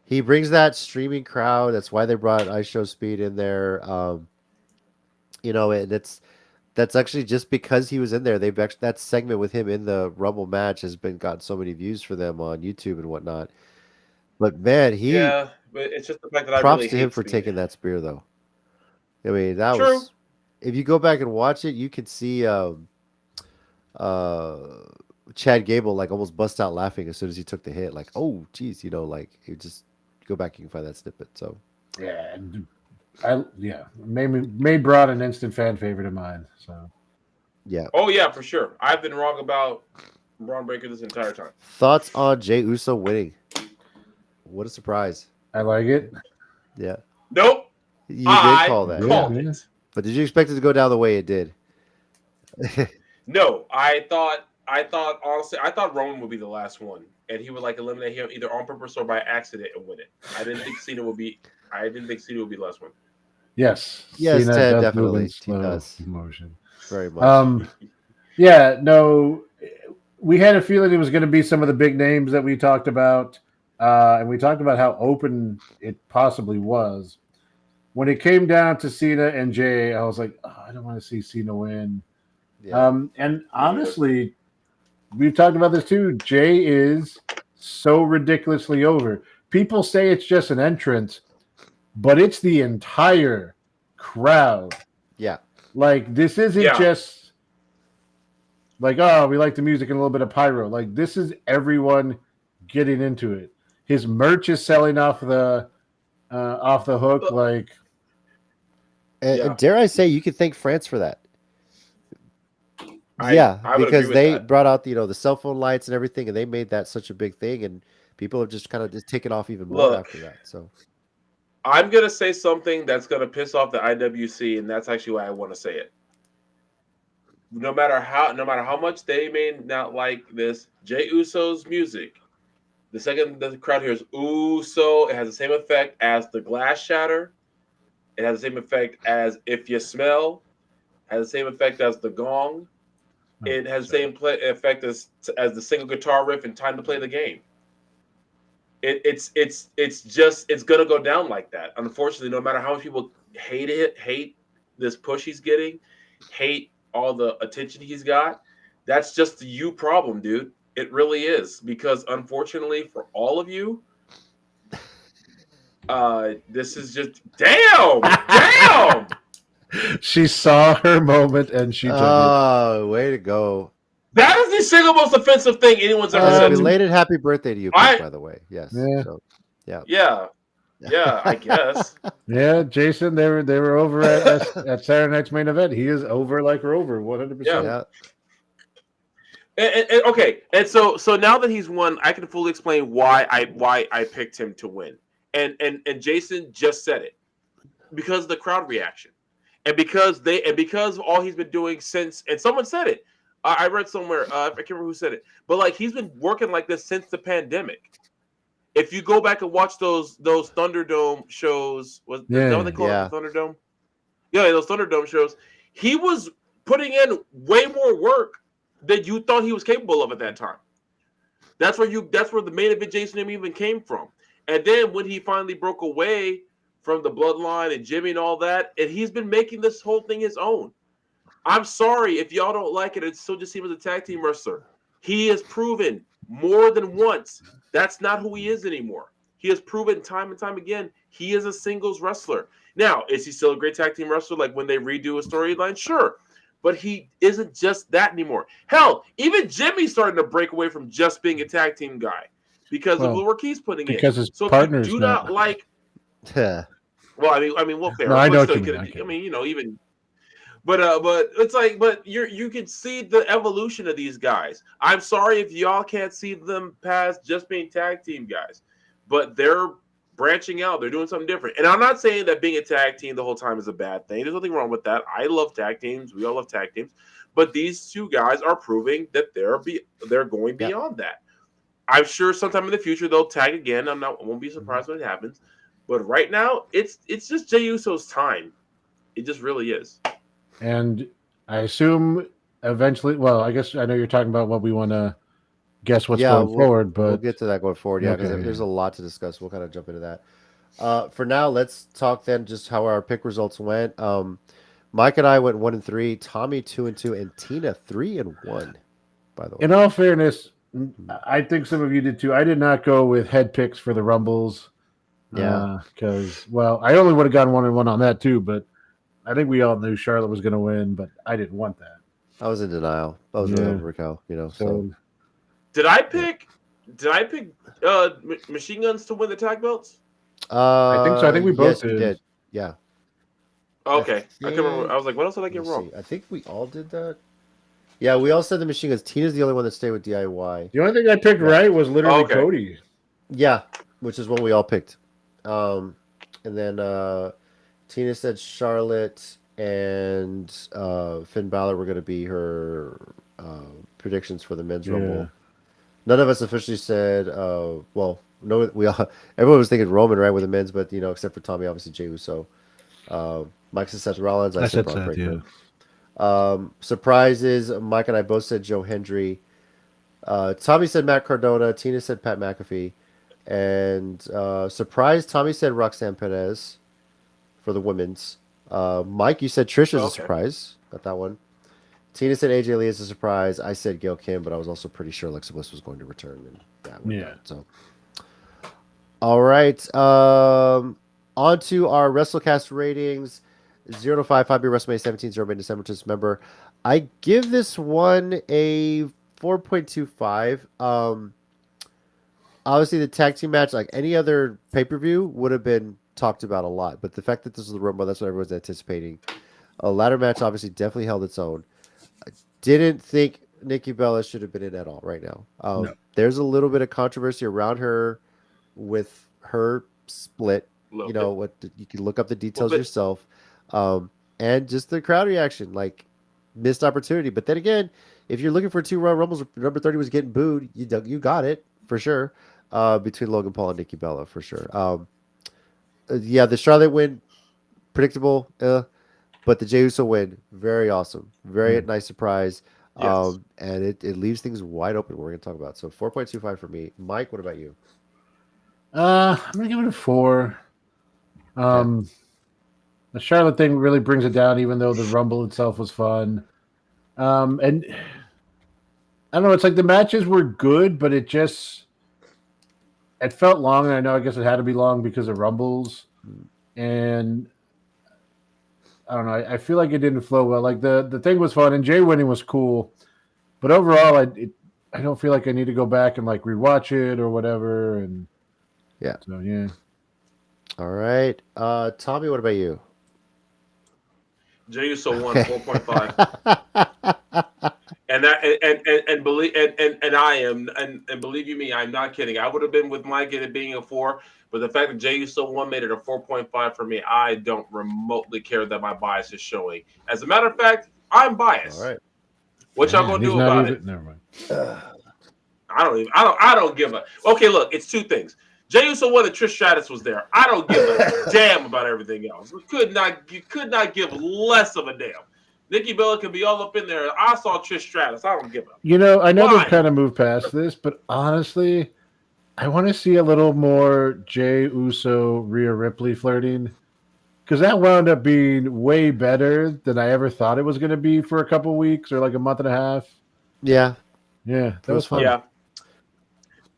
He brings that streaming crowd. That's why they brought Ice Show Speed in there. And that's actually just because he was in there. That segment with him in the Rumble match has got so many views for them on YouTube and whatnot. But man, but it's just the fact that I props really to him for taking that spear, though. I mean, that was. If you go back and watch it, you can see Chad Gable almost bust out laughing as soon as he took the hit. Like, oh, geez, you just go back, you can find that snippet. So made Broad an instant fan favorite of mine. So oh yeah, for sure. I've been wrong about Braun Breaker this entire time. Thoughts on Jey Uso winning? What a surprise! I like it. Yeah. Nope. You did call that. Called it. But did you expect it to go down the way it did? No, I thought I thought honestly, I thought Roman would be the last one, and he would like eliminate him either on purpose or by accident and win it. I didn't think Cena would be. I didn't think Cena would be the last one. Yes, Yes, Cena Ted, does move in definitely. He slow does. motion. Very much. Yeah, no, we had a feeling it was going to be some of the big names that we talked about, and we talked about how open it possibly was. When it came down to Cena and Jay, I was like, oh, I don't want to see Cena win. Yeah. And honestly, we've talked about this too. Jay is so ridiculously over. People say it's just an entrance, but it's the entire crowd. Yeah. Like, this isn't just like, oh, we like the music and a little bit of pyro. Like, this is everyone getting into it. His merch is selling off the hook. Like, and dare I say, you could thank France for that. I would because agree with they that. brought out the cell phone lights and everything, and they made that such a big thing, and people have just kind of just taken off even more after that. So I'm gonna say something that's gonna piss off the IWC, and that's actually why I want to say it. No matter how much they may not like this, Jey Uso's music, the second the crowd hears Uso, it has the same effect as the glass shatter. It has the same effect as If You Smell. Has the same effect as the gong. It has the same effect as the single guitar riff in Time to Play the Game. It's gonna go down like that. Unfortunately, no matter how much people hate this push he's getting, hate all the attention he's got, that's just the you problem, dude. It really is, because unfortunately for all of you, this is just damn. she saw her moment and she took it. Oh, way to go! That is the single most offensive thing anyone's ever said to me. Belated happy birthday to you, Pete, by the way. Yes. Yeah. So, Yeah, I guess. Yeah, Jason, they were over at Saturday Night's Main Event. He is over like Rover, 100%. Yeah. And okay, and so now that he's won, I can fully explain why I picked him to win. And Jason just said it, because of the crowd reaction, and because of all he's been doing since. And someone said it. I read somewhere. I can't remember who said it, but like, he's been working like this since the pandemic. If you go back and watch those Thunderdome shows, is that what they call it, the Thunderdome? Yeah, those Thunderdome shows. He was putting in way more work than you thought he was capable of at that time. That's where the main event Jason even came from. And then when he finally broke away from the bloodline and Jimmy and all that, and he's been making this whole thing his own. I'm sorry if y'all don't like it and still just see him as a tag team wrestler. He has proven more than once that's not who he is anymore. He has proven time and time again he is a singles wrestler. Now, is he still a great tag team wrestler like when they redo a storyline? Sure. But he isn't just that anymore. Hell, even Jimmy's starting to break away from just being a tag team guy because of the work he's putting in. Because his partner's do not like. Well, I mean, well, fair. No, I know what you mean. I mean, even. But it's like, you can see the evolution of these guys. I'm sorry if y'all can't see them past just being tag team guys, but they're branching out. They're doing something different. And I'm not saying that being a tag team the whole time is a bad thing. There's nothing wrong with that. I love tag teams. We all love tag teams. But these two guys are proving that they're going beyond that. I'm sure sometime in the future they'll tag again. I won't be surprised when it happens. But right now, it's just Jey Uso's time. It just really is. And I assume eventually, well, I guess I know you're talking about what we want to guess what's going forward, but we'll get to that going forward. Yeah, because there's a lot to discuss. We'll kind of jump into that. For now, let's talk then just how our pick results went. Mike and I went 1-3, Tommy 2-2, and Tina 3-1. By the way, in all fairness, I think some of you did too. I did not go with head picks for the Rumbles. Yeah, because I only would have gone 1-1 on that too, but I think we all knew Charlotte was going to win, but I didn't want that. I was in denial. I was really over Raquel, So did I pick Machine Guns to win the tag belts? I think so. I think we both did. Yeah. Okay. I can't remember. I was like, what else did I get wrong? I think we all did that. Yeah, we all said the Machine Guns. Tina's the only one that stayed with DIY. The only thing I picked right was literally Cody. Yeah, which is what we all picked. And then Tina said Charlotte and Finn Balor were going to be her predictions for the men's Rumble. None of us officially said. Well, no, everyone was thinking Roman, right, with the men's, but except for Tommy, obviously Jey Uso. Mike said Seth Rollins. I said Brock Breaker. Surprises. Mike and I both said Joe Hendry. Tommy said Matt Cardona. Tina said Pat McAfee. And surprise, Tommy said Roxanne Perez for the women's. Mike, you said Trish as a surprise. Got that one. Tina said AJ Lee as a surprise. I said Gail Kim, but I was also pretty sure Alexa Bliss was going to return. And that went down, so. All right. On to our WrestleCast ratings. 0 to 5, 5 being WrestleMania 17, 0 being December to Dismember. I give this one a 4.25. Obviously, the tag team match, like any other pay-per-view, would have been talked about a lot. But the fact that this was the Rumble, that's what everyone's anticipating. A ladder match obviously definitely held its own. I didn't think Nikki Bella should have been in at all right now. No. There's a little bit of controversy around her with her split. You can look up the details yourself. And just the crowd reaction, like missed opportunity. But then again, if you're looking for 2 Royal Rumbles, number 30 was getting booed. You got it for sure. Between Logan Paul and Nikki Bella for sure. The Charlotte win, predictable. But the Jey Uso win, very awesome, very nice surprise. Yes. And it leaves things wide open. We're going to talk about. So 4.25 for me. Mike, what about you? I'm going to give it a 4. The Charlotte thing really brings it down, even though the Rumble itself was fun. And I don't know, it's like the matches were good, but it felt long. And I guess it had to be long because of Rumbles. And I don't know, I feel like it didn't flow well. Like the thing was fun and Jay winning was cool. But overall, I don't feel like I need to go back and like rewatch it or whatever. And so yeah. All right. Tommy, what about you? Jey Uso won 4.5. and believe you me, I'm not kidding. I would have been with Mike at it being a 4, but the fact that Jey Uso won made it a 4.5 for me. I don't remotely care that my bias is showing. As a matter of fact, I'm biased. All right. What y'all gonna do about it? Never mind. I don't give a. Okay, look, it's 2 things. Jey Uso won and Trish Stratus was there. I don't give a damn about everything else. You could not give less of a damn. Nikki Bella could be all up in there. I saw Trish Stratus. I don't give a. I know they've kind of moved past this, but honestly, I want to see a little more Jey Uso, Rhea Ripley flirting, because that wound up being way better than I ever thought it was going to be for a couple weeks or like a month and a half. Yeah, that was fun. Yeah.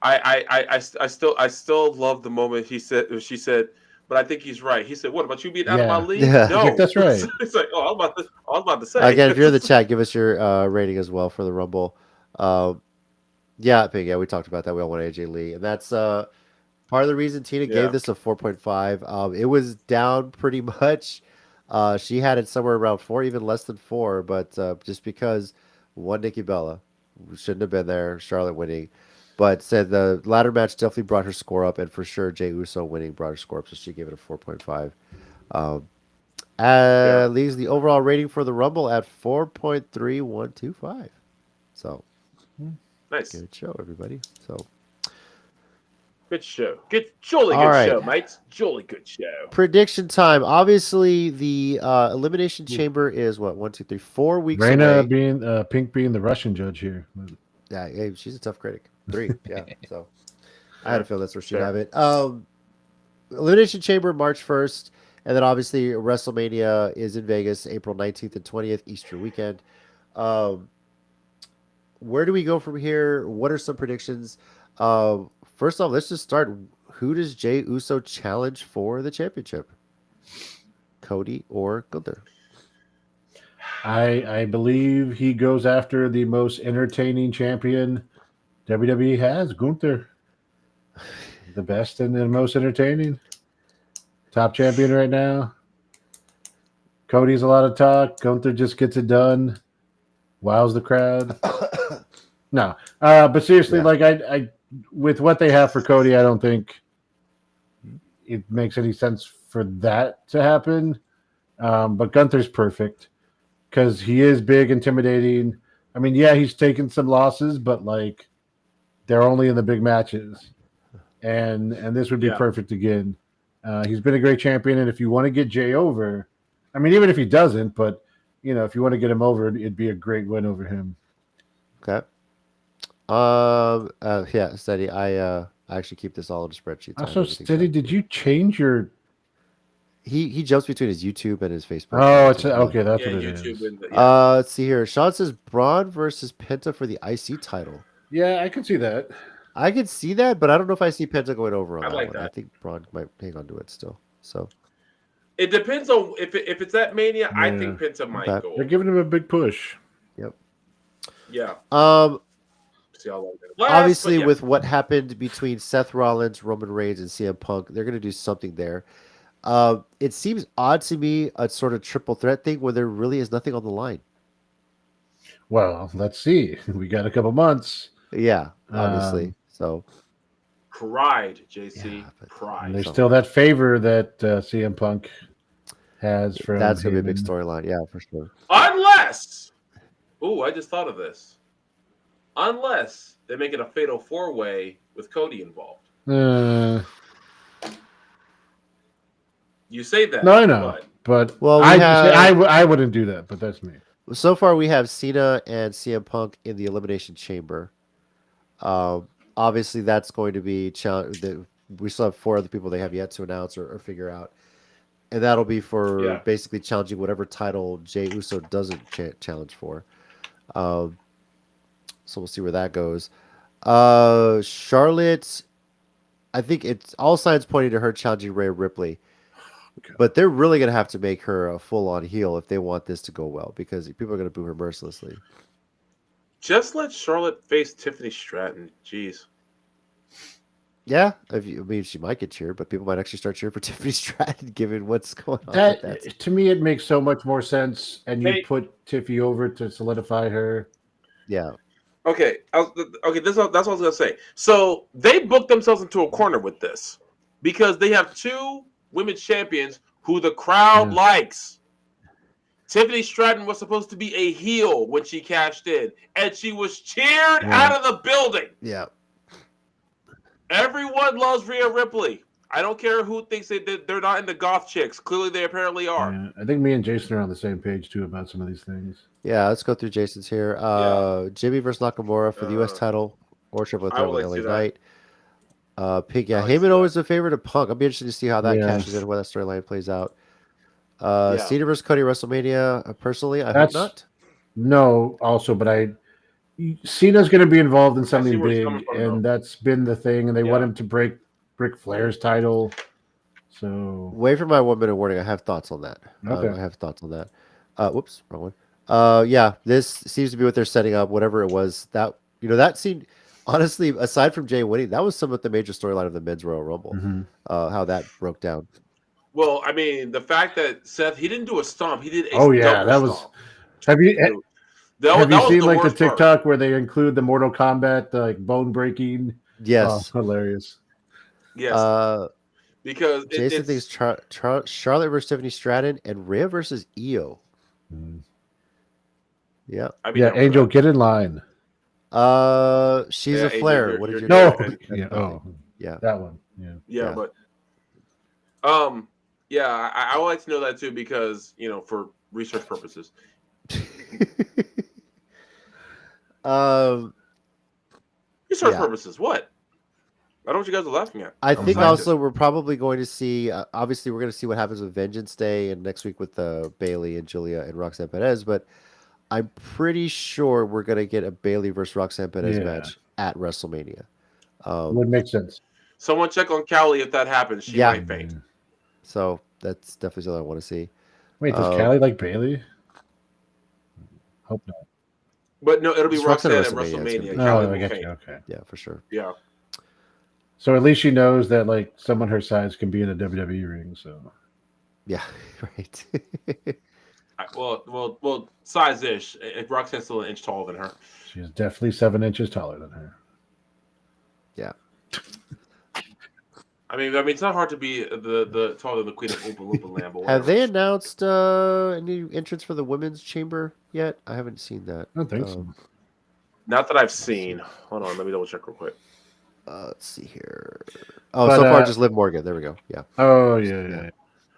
I still love the moment she said, but I think he's right. He said, "What about you being out of my league?" Yeah. No, that's right. It's like, I was about to say. Again, if you're in the chat, give us your rating as well for the Rumble. We talked about that. We all want AJ Lee, and that's part of the reason Tina gave this a 4.5. It was down pretty much. She had it somewhere around 4, even less than 4, but just because Nikki Bella shouldn't have been there. Charlotte winning. But said the ladder match definitely brought her score up, and for sure Jey Uso winning brought her score up, so she gave it a 4.5. Leaves the overall rating for the Rumble at 4.3125. So nice. Good show, everybody. So good show. Jolly good show, mates. Jolly good show. Prediction time. Obviously, the Elimination Chamber is what 1, 2, 3, 4 weeks Raina away. Pink being the Russian judge here. Yeah, she's a tough critic. 3, yeah. So I had a feel that's where she'd have it. Elimination Chamber March 1st, and then obviously WrestleMania is in Vegas April 19th and 20th, Easter weekend. Where do we go from here? What are some predictions? First off, let's just start. Who does Jey Uso challenge for the championship? Cody or Gunther? I believe he goes after the most entertaining champion WWE has, Gunther. The best and the most entertaining. Top champion right now. Cody's a lot of talk. Gunther just gets it done. Wows the crowd. No. But seriously, like I with what they have for Cody, I don't think it makes any sense for that to happen. But Gunther's perfect because he is big, intimidating. I mean, yeah, he's taken some losses, but like they're only in the big matches, and this would be perfect again. He's been a great champion, and if you want to get Jay over, I mean, even if he doesn't, but if you want to get him over, it'd be a great win over him. Okay. Yeah, Steady. I actually keep this all in a spreadsheet. Also, Steady, did you change your? He jumps between his YouTube and his Facebook. Oh, it's okay. That's what it YouTube is. Let's see here. Sean says Braun versus Penta for the IC title. Yeah, I can see that. I can see that, but I don't know if I see Penta going over on that like one. that. I think Braun might hang on to it still. So it depends on if it's at Mania. Yeah. I think Penta might go. They're giving him a big push. Yep. Yeah. Obviously, with what happened between Seth Rollins, Roman Reigns, and CM Punk, they're going to do something there. It seems odd to me, a sort of triple threat thing where there really is nothing on the line. Well, let's see. We got a couple months. Yeah, obviously. So pride, JC, pride. And there's still that favor that CM Punk has from. That's going to be a big storyline. Yeah, for sure. Unless, I just thought of this. Unless they make it a fatal 4-way with Cody involved. You say that. No, I know. But I wouldn't do that, but that's me. So far, we have Cena and CM Punk in the Elimination Chamber. Obviously, that's going to be challenge. We still have 4 other people they have yet to announce or figure out. And that'll be for basically challenging whatever title Jey Uso doesn't challenge for. So we'll see where that goes. Charlotte, I think it's all signs pointing to her challenging Rhea Ripley. Okay. But they're really going to have to make her a full-on heel if they want this to go well, because people are going to boo her mercilessly. Just let Charlotte face Tiffany Stratton. Jeez. Yeah, she might get cheered, but people might actually start cheering for Tiffany Stratton, given what's going on. To me, it makes so much more sense, and you put Tiffy over to solidify her. Yeah. Okay. That's what I was gonna say. So they booked themselves into a corner with this because they have 2 women's champions who the crowd likes. Tiffany Stratton was supposed to be a heel when she cashed in, and she was cheered out of the building. Yeah. Everyone loves Rhea Ripley. I don't care who thinks they're not into goth chicks. Clearly, they apparently are. Yeah, I think me and Jason are on the same page, too, about some of these things. Yeah, let's go through Jason's here. Jimmy versus Nakamura for the U.S. title or triple threat with LA Knight. Pink, Heyman always a favorite of Punk. I'll be interested to see how that cashes in, where that storyline plays out. Cena versus Cody WrestleMania. Personally, I hope not. No, also, but Cena's going to be involved in something big, and that's been the thing, and they want him to break Ric Flair's title. So wait for my 1-minute warning. I have thoughts on that. Okay. I have thoughts on that. Whoops, wrong one. This seems to be what they're setting up. Whatever it was, that seemed honestly, aside from Jay winning, that was some of the major storyline of the men's Royal Rumble. Mm-hmm. How that broke down. Well, I mean, the fact that Seth, he didn't do a stomp, he did a double stomp. Have you seen like the TikTok where they include the Mortal Kombat like bone breaking? Yes, hilarious. Yes, because Jason thinks Charlotte versus Tiffany Stratton and Rhea versus Io. Yeah, Angel, get in line. She's a Flair. What did you know? That one. But I would like to know that too because for research purposes. Research purposes. What? I don't know what you guys are laughing at. I think also we're probably going to see. Obviously, we're going to see what happens with Vengeance Day and next week with Bayley and Julia and Roxanne Perez. But I'm pretty sure we're going to get a Bayley versus Roxanne Perez match at WrestleMania. Would make sense. Someone check on Callie if that happens. She might faint. So that's definitely something I want to see. Wait, does Callie like Bayley? Hope not. But no, it'll be Roxanne at WrestleMania. Okay. Yeah, for sure. Yeah. So at least she knows that like someone her size can be in a WWE ring. So. Yeah. Right. Well, size-ish. Roxanne's still an inch taller than her. She's definitely 7 inches taller than her. Yeah. I mean, it's not hard to be the taller than the queen of Oompa Loompa Land. But Have they whatever. announced any entrance for the women's chamber yet? I haven't seen that. I don't think so. Not that I've seen. Hold on, let me double check real quick. Let's see here. Oh, But, so far just Liv Morgan. There we go. Yeah. Oh yeah.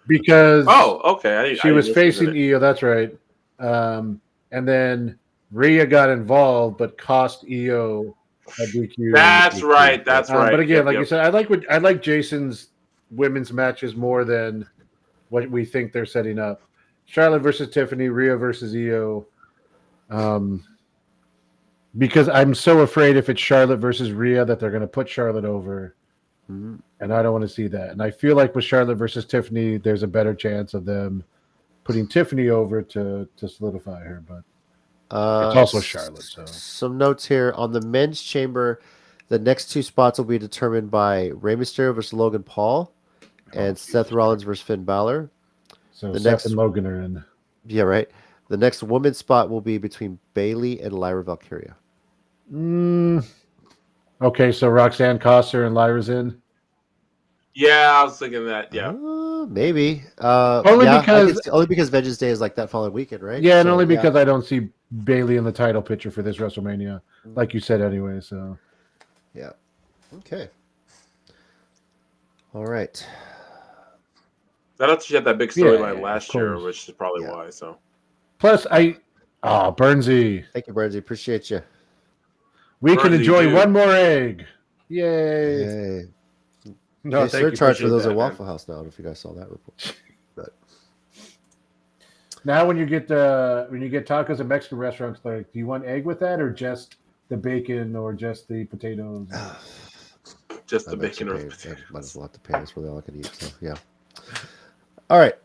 Because okay. she was facing Io. That's right. And then Rhea got involved, but cost Io a DQ. That's right. That's right. But again, like you said, I like Jason's women's matches more than what we think they're setting up. Charlotte versus Tiffany, Rhea versus Io. Because I'm so afraid if it's Charlotte versus Rhea that they're going to put Charlotte over. Mm-hmm. And I don't want to see that. And I feel like with Charlotte versus Tiffany, there's a better chance of them putting Tiffany over to solidify her. But it's also Charlotte. So some notes here on the men's chamber. The next two spots will be determined by Rey Mysterio versus Logan Paul and Seth Rollins versus Finn Balor. So Seth and Logan are in. Yeah, right. The next women's spot will be between Bayley and Lyra Valkyria. Okay, so Roxanne Coster and Lyra's in. Yeah, I was thinking that. Yeah, maybe. Only because Vengeance Day is like that following weekend, right? Yeah, and only because I don't see Bayley in the title picture for this WrestleMania, like you said anyway. So, yeah. Okay. All right. I know she had that big storyline last year, which is probably why. So, plus Burnsy. Thank you, Burnsy. Appreciate you. We can enjoy one more egg. Yay! Hey. No, surcharge for those at Waffle House now. I don't know if you guys saw that report. But now, when you get tacos at Mexican restaurants, like, do you want egg with that, or just the bacon, or just the potatoes? Just the bacon or the potatoes. Might as well have to pay. That's really all I can eat. So yeah. All right.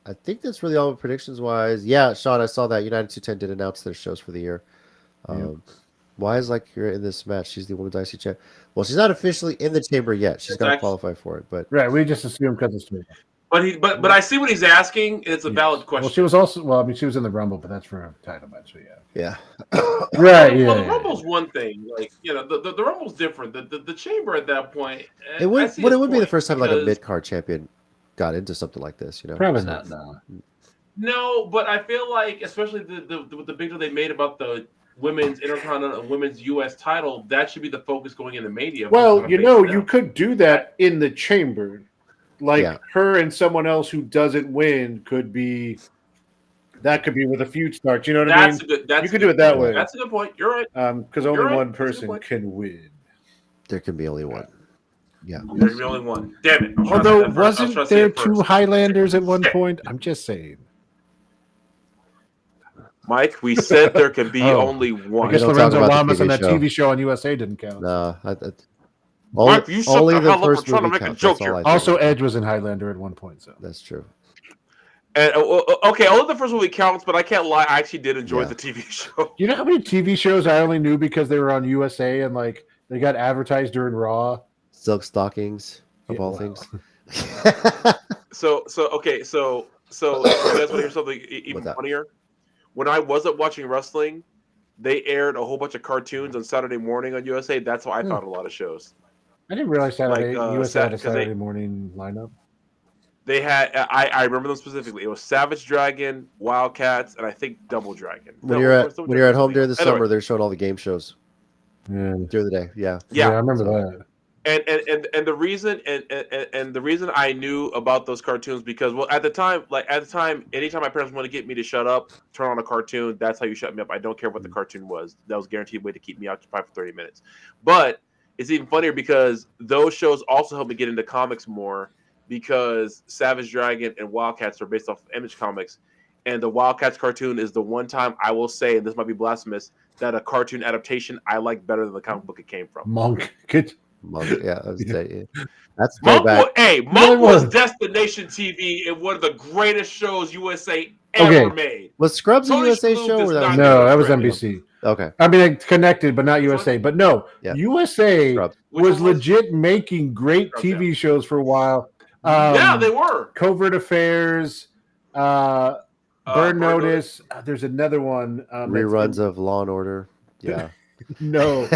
I think that's really all predictions wise. Yeah, Sean, I saw that United 210 did announce their shows for the year. Why is you're in this match? She's the women's IC champ. Well, she's not officially in the chamber yet. She's got to qualify for it, but right. We just assume because it's chamber. But I see what he's asking. It's a valid question. Well, she was also she was in the Rumble, but that's for a title match. So yeah. Right. Well, the Rumble's one thing. The Rumble's different. The chamber at that point. It would be the first time a mid card champion got into something like this. Probably not. No. No, but I feel like, especially the big deal they made about the women's Intercontinental and women's U.S. title, that should be the focus going into Mania. Well, you could do that in the chamber. Her and someone else who doesn't win could be where the feud starts. You know what I mean? You could do it that way. That's a good point. You're right. Because only one person can win. There can be only one. Yeah. There can be only one. Damn it. Although, wasn't there two Highlanders at one point? I'm just saying. Mike, we said there can be only one. I guess Lorenzo Lamas on that TV show on USA didn't count. No. Mike, you shut the hell up. We're trying to make a joke here. Also, Edge was in Highlander at one point. So that's true. And okay, only the first movie counts, but I can't lie. I actually did enjoy the TV show. You know how many TV shows I only knew because they were on USA and they got advertised during Raw? Silk stockings of all things. So you guys want to hear something even funnier? When I wasn't watching wrestling, they aired a whole bunch of cartoons on Saturday morning on USA. That's how I found a lot of shows. I didn't realize USA had a Saturday morning lineup. They had, I remember them specifically. It was Savage Dragon, Wildcats, and I think Double Dragon. When you're at home during the summer, they're showing all the game shows during the day. Yeah, I remember that. And the reason and the reason I knew about those cartoons because at the time, anytime my parents wanted to get me to shut up, turn on a cartoon, that's how you shut me up. I don't care what the cartoon was. That was a guaranteed way to keep me occupied for 30 minutes. But it's even funnier because those shows also helped me get into comics more because Savage Dragon and Wildcats are based off of Image Comics. And the Wildcats cartoon is the one time I will say, and this might be blasphemous, that a cartoon adaptation I like better than the comic book it came from. Monk, yeah, I was saying, that's Monk was Destination TV in one of the greatest shows USA ever made. Was Scrubs a USA show? Or that was NBC. Okay. I mean, connected, but not USA. But no, USA was legit making great TV shows for a while. They were. Covert Affairs, Burn Notice. There's another one. Reruns of Law and Order. Yeah. No,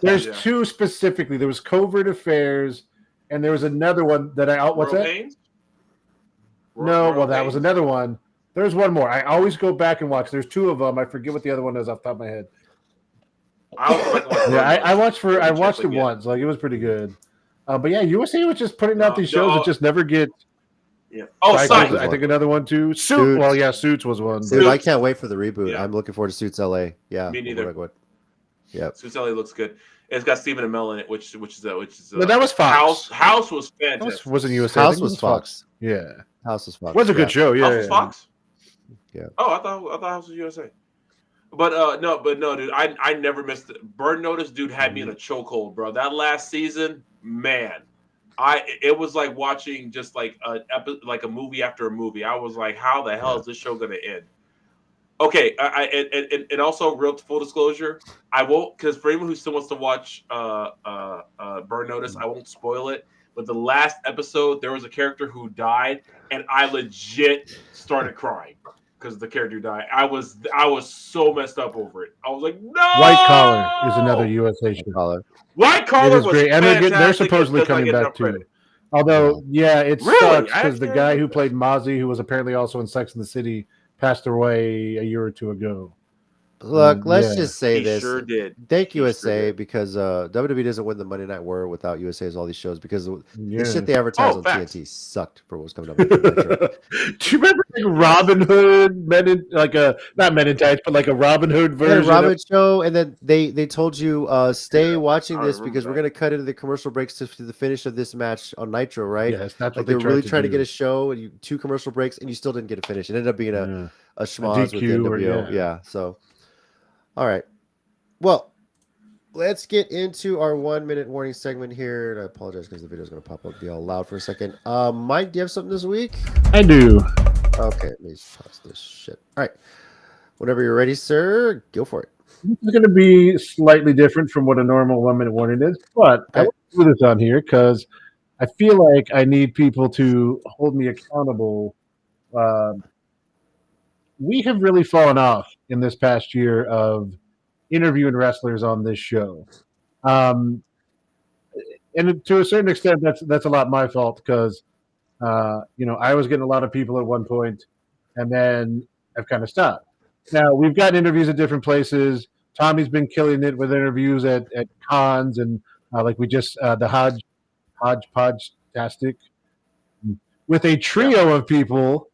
there's Yeah. two specifically. There was Covert Affairs, and there was another one that what's Royal that? Pains? No, Royal well, that was Pains? another one. There's one more. I always go back and watch. There's two of them. I forget what the other one is off the top of my head. I also like watch Yeah, Burn I Notice watched every it chance I get. once. Like, it was pretty good. But yeah, USA was just putting out these shows that just never get. Yeah. Oh, cycled. Psych. I think another one too. Suits. Well, yeah, Suits was one. Dude, But I can't wait for the reboot. Yeah. I'm looking forward to Suits LA. Yeah, Me neither. Yep. Suits LA looks good. It's got Stephen Amell in it, which is but that was Fox. House was fantastic. Wasn't USA. House was Fox. Yeah, House was Fox. was a good show. Yeah, House was Fox. Yeah. Oh, I thought House was USA. But no, dude. I never missed it. Burn Notice, dude, had me in a chokehold, bro. That last season, man. It was like watching just like a movie after a movie. I was like, how the hell is this show gonna end? Okay, and also real full disclosure, I won't, because for anyone who still wants to watch Burn Notice, I won't spoil it. But the last episode, there was a character who died, and I legit started crying because the character died. I was so messed up over it. I was like, no. White Collar is another USA show. White Collar was great, and they're supposedly because I coming get back enough too. credit. Although, yeah, it Really? sucks I because the actually guy heard who that. played Mozzie, who was apparently also in Sex and the City, passed away a year or two ago. Look, let's yeah. just say He this. sure did. Thank He USA sure did. because WWE doesn't win the Monday Night War without USA's all these shows because the Yeah. shit they advertised Oh, on facts. TNT sucked for what was coming up. Do you remember like Robin Hood, not Men in Tights, but like a Robin Hood Hey, version? Robin show, and then they told you stay watching I this remember because we're that. going to cut into the commercial breaks to the finish of this match on Nitro, right? Yes, that's Like what they're they really tried trying to do. get a show and two commercial breaks, and you still didn't get a finish. It ended up being a schmoz with the DQ or- NWO. yeah. Yeah. So, all right. Well, let's get into our 1 minute warning segment here. And I apologize because the video is going to pop up, be all loud for a second. Mike, do you have something this week? I do. Okay, let me pause this shit. All right. Whenever you're ready, sir, go for it. This is going to be slightly different from what a normal 1 minute warning is, but I Okay. want to do this on here because I feel like I need people to hold me accountable. We have really fallen off in this past year of interviewing wrestlers on this show. And to a certain extent, that's a lot my fault because, I was getting a lot of people at one point, and then I've kind of stopped. Now, we've gotten interviews at different places. Tommy's been killing it with interviews at cons, and like we just, the Hodgepodge-tastic, with a trio of people.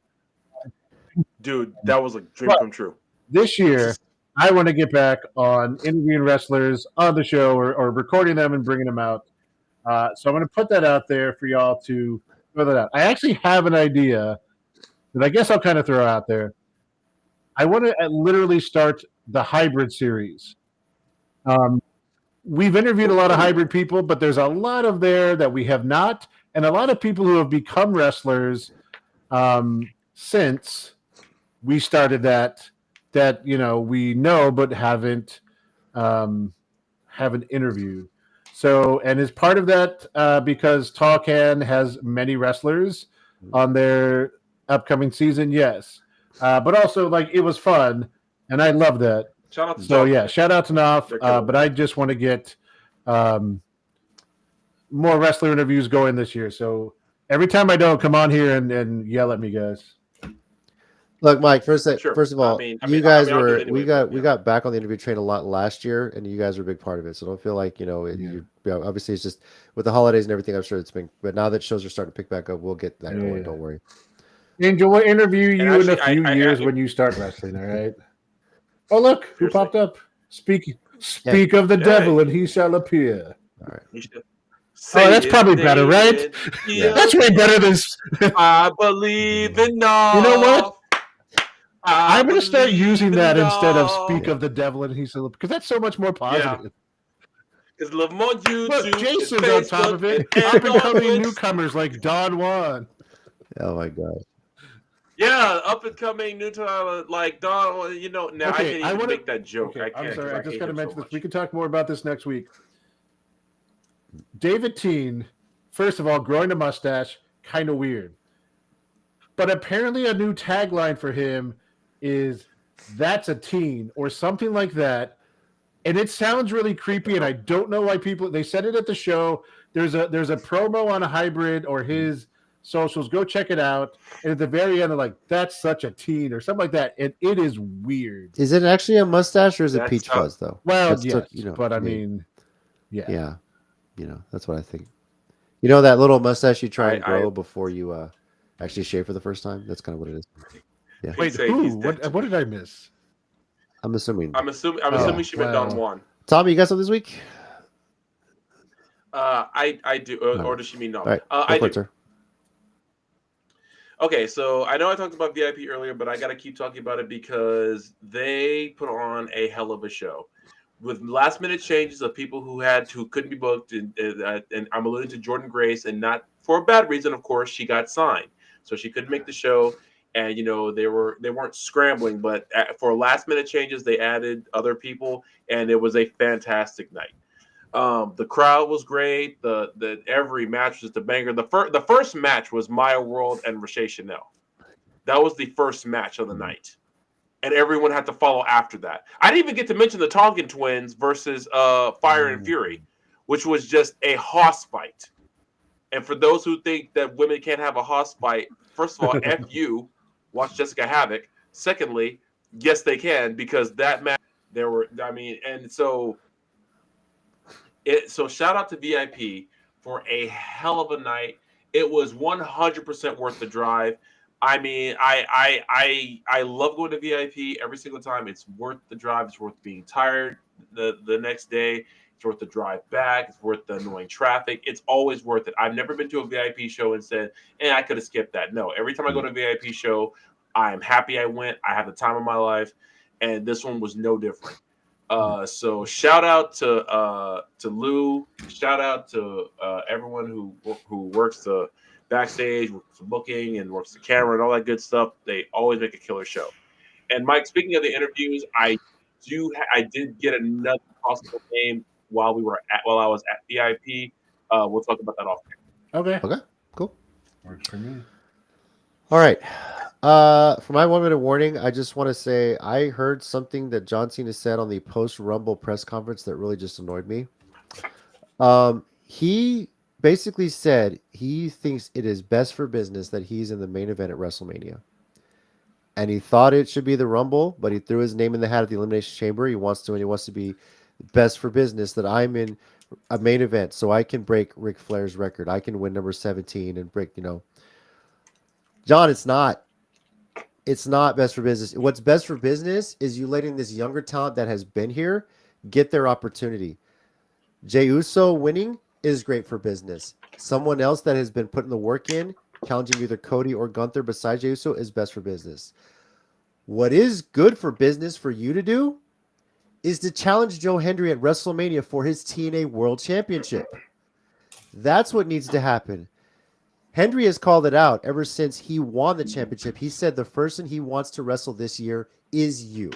Dude, that was a dream come true. This year, I want to get back on interviewing wrestlers on the show or recording them and bringing them out. So I'm going to put that out there for y'all to throw that out. I actually have an idea that I guess I'll kind of throw out there. I want to literally start the hybrid series. We've interviewed a lot of hybrid people, but there's a lot of there that we have not, and a lot of people who have become wrestlers since we started that we know but haven't interviewed. So, and as part of that, because Talkan has many wrestlers on their upcoming season, yes, but also like it was fun, and I love that. Shout out to So Talk. yeah, shout out to Knopf. But I just want to get more wrestler interviews going this year. So every time I don't, come on here and yell at me, guys. Look, Mike. First of all, we we got back on the interview train a lot last year, and you guys were a big part of it. So don't feel like obviously it's just with the holidays and everything. I'm sure it's been, but now that shows are starting to pick back up, we'll get that going. Don't worry. Angel, we'll interview you actually, in a few years when you start wrestling. All right. Oh look, who popped up? Speak of the devil, and he shall appear. All right. That's probably better, right? Yeah. That's way better than. I believe in love. You know what? I'm going to start using that instead of speak of the devil and he shall, because that's so much more positive. Because love on YouTube. Look, Jason's on top of it. Up and coming newcomers like Don Juan. Oh my god. Yeah, up and coming new talent like Don. Now Okay, I can't even make that joke. Okay, I can't. I'm sorry, I just got to mention so this. We can talk more about this next week. David Teen, first of all, growing a mustache, kind of weird. But apparently a new tagline for him is "That's a teen" or something like that. And it sounds really creepy, and I don't know why people. They said it at the show. There's a promo on a hybrid or his socials. Go check it out. And at the very end, they're like, "That's such a teen" or something like that. And it is weird. Is it actually a mustache or is it That's peach fuzz though? Well, That's yes, you know, but I to me. mean, yeah. Yeah, you know, that's what I think. You know that little mustache you try and I- grow before you actually shave for the first time? That's kind of what it is. Yeah. Wait, say he's who? dead. What did I miss? I'm assuming. I'm assuming she went well. down one. Tommy, you got something this week? I do, or does she mean no? All right, I go for do. it, sir. Okay, so I know I talked about VIP earlier, but I got to keep talking about it because they put on a hell of a show with last minute changes of people who couldn't be booked, and I'm alluding to Jordan Grace, and not for a bad reason, of course. She got signed, so she couldn't make the show, and you know they weren't scrambling, but for last minute changes, they added other people, and it was a fantastic night. The crowd was great. The every match was the banger. The first match was Maya World and Rashay Chanel. That was the first match of the night, and everyone had to follow after that. I didn't even get to mention the Tonkin twins versus Fire and Fury, which was just a hoss fight. And for those who think that women can't have a hoss fight, first of all, F you, watch Jessica Havoc. Secondly, yes, they can, because that match so shout out to VIP for a hell of a night. It was 100% worth the drive. I mean, I love going to VIP every single time. It's worth the drive. It's worth being tired the next day. It's worth the drive back. It's worth the annoying traffic. It's always worth it. I've never been to a VIP show and said, I could have skipped that. No, every time I go to a VIP show, I am happy I went. I have the time of my life. And this one was no different. So shout out to Lou. Shout out to everyone who works the backstage, works the booking, and works the camera and all that good stuff. They always make a killer show. And Mike, speaking of the interviews, I did get another possible name while I was at VIP. We'll talk about that off camera. Okay, Cool. works for me. All right. For my 1 minute warning, I just want to say I heard something that John Cena said on the post Rumble press conference that really just annoyed me. He basically said he thinks it is best for business that he's in the main event at WrestleMania. And he thought it should be the Rumble, but he threw his name in the hat at the Elimination Chamber. He wants to be best for business that I'm in a main event so I can break Ric Flair's record. I can win number 17 and break, John, it's not. It's not best for business. What's best for business is you letting this younger talent that has been here get their opportunity. Jey Uso winning is great for business. Someone else that has been putting the work in, challenging either Cody or Gunther besides Jey Uso, is best for business. What is good for business for you to do is to challenge Joe Hendry at WrestleMania for his TNA World Championship. That's what needs to happen. Hendry has called it out ever since he won the championship. He said the person he wants to wrestle this year is you.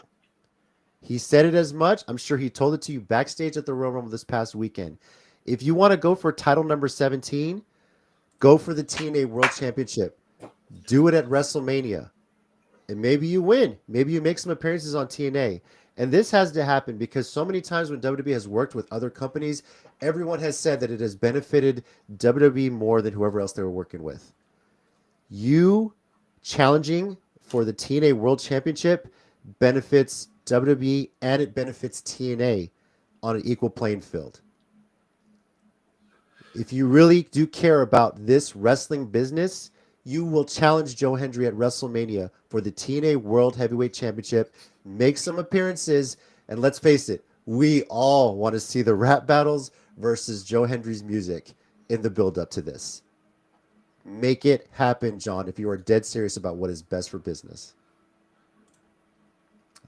He said it as much. I'm sure he told it to you backstage at the Royal Rumble this past weekend. If you want to go for title number 17, go for the TNA World Championship. Do it at WrestleMania. And maybe you win. Maybe you make some appearances on TNA. And this has to happen because so many times when WWE has worked with other companies, everyone has said that it has benefited WWE more than whoever else they were working with. You challenging for the TNA World Championship benefits WWE and it benefits TNA on an equal playing field. If you really do care about this wrestling business, you will challenge Joe Hendry at WrestleMania for the TNA World Heavyweight Championship. Make some appearances, and let's face it, we all want to see the rap battles versus Joe Hendry's music in the build-up to this. Make it happen, John, if you are dead serious about what is best for business.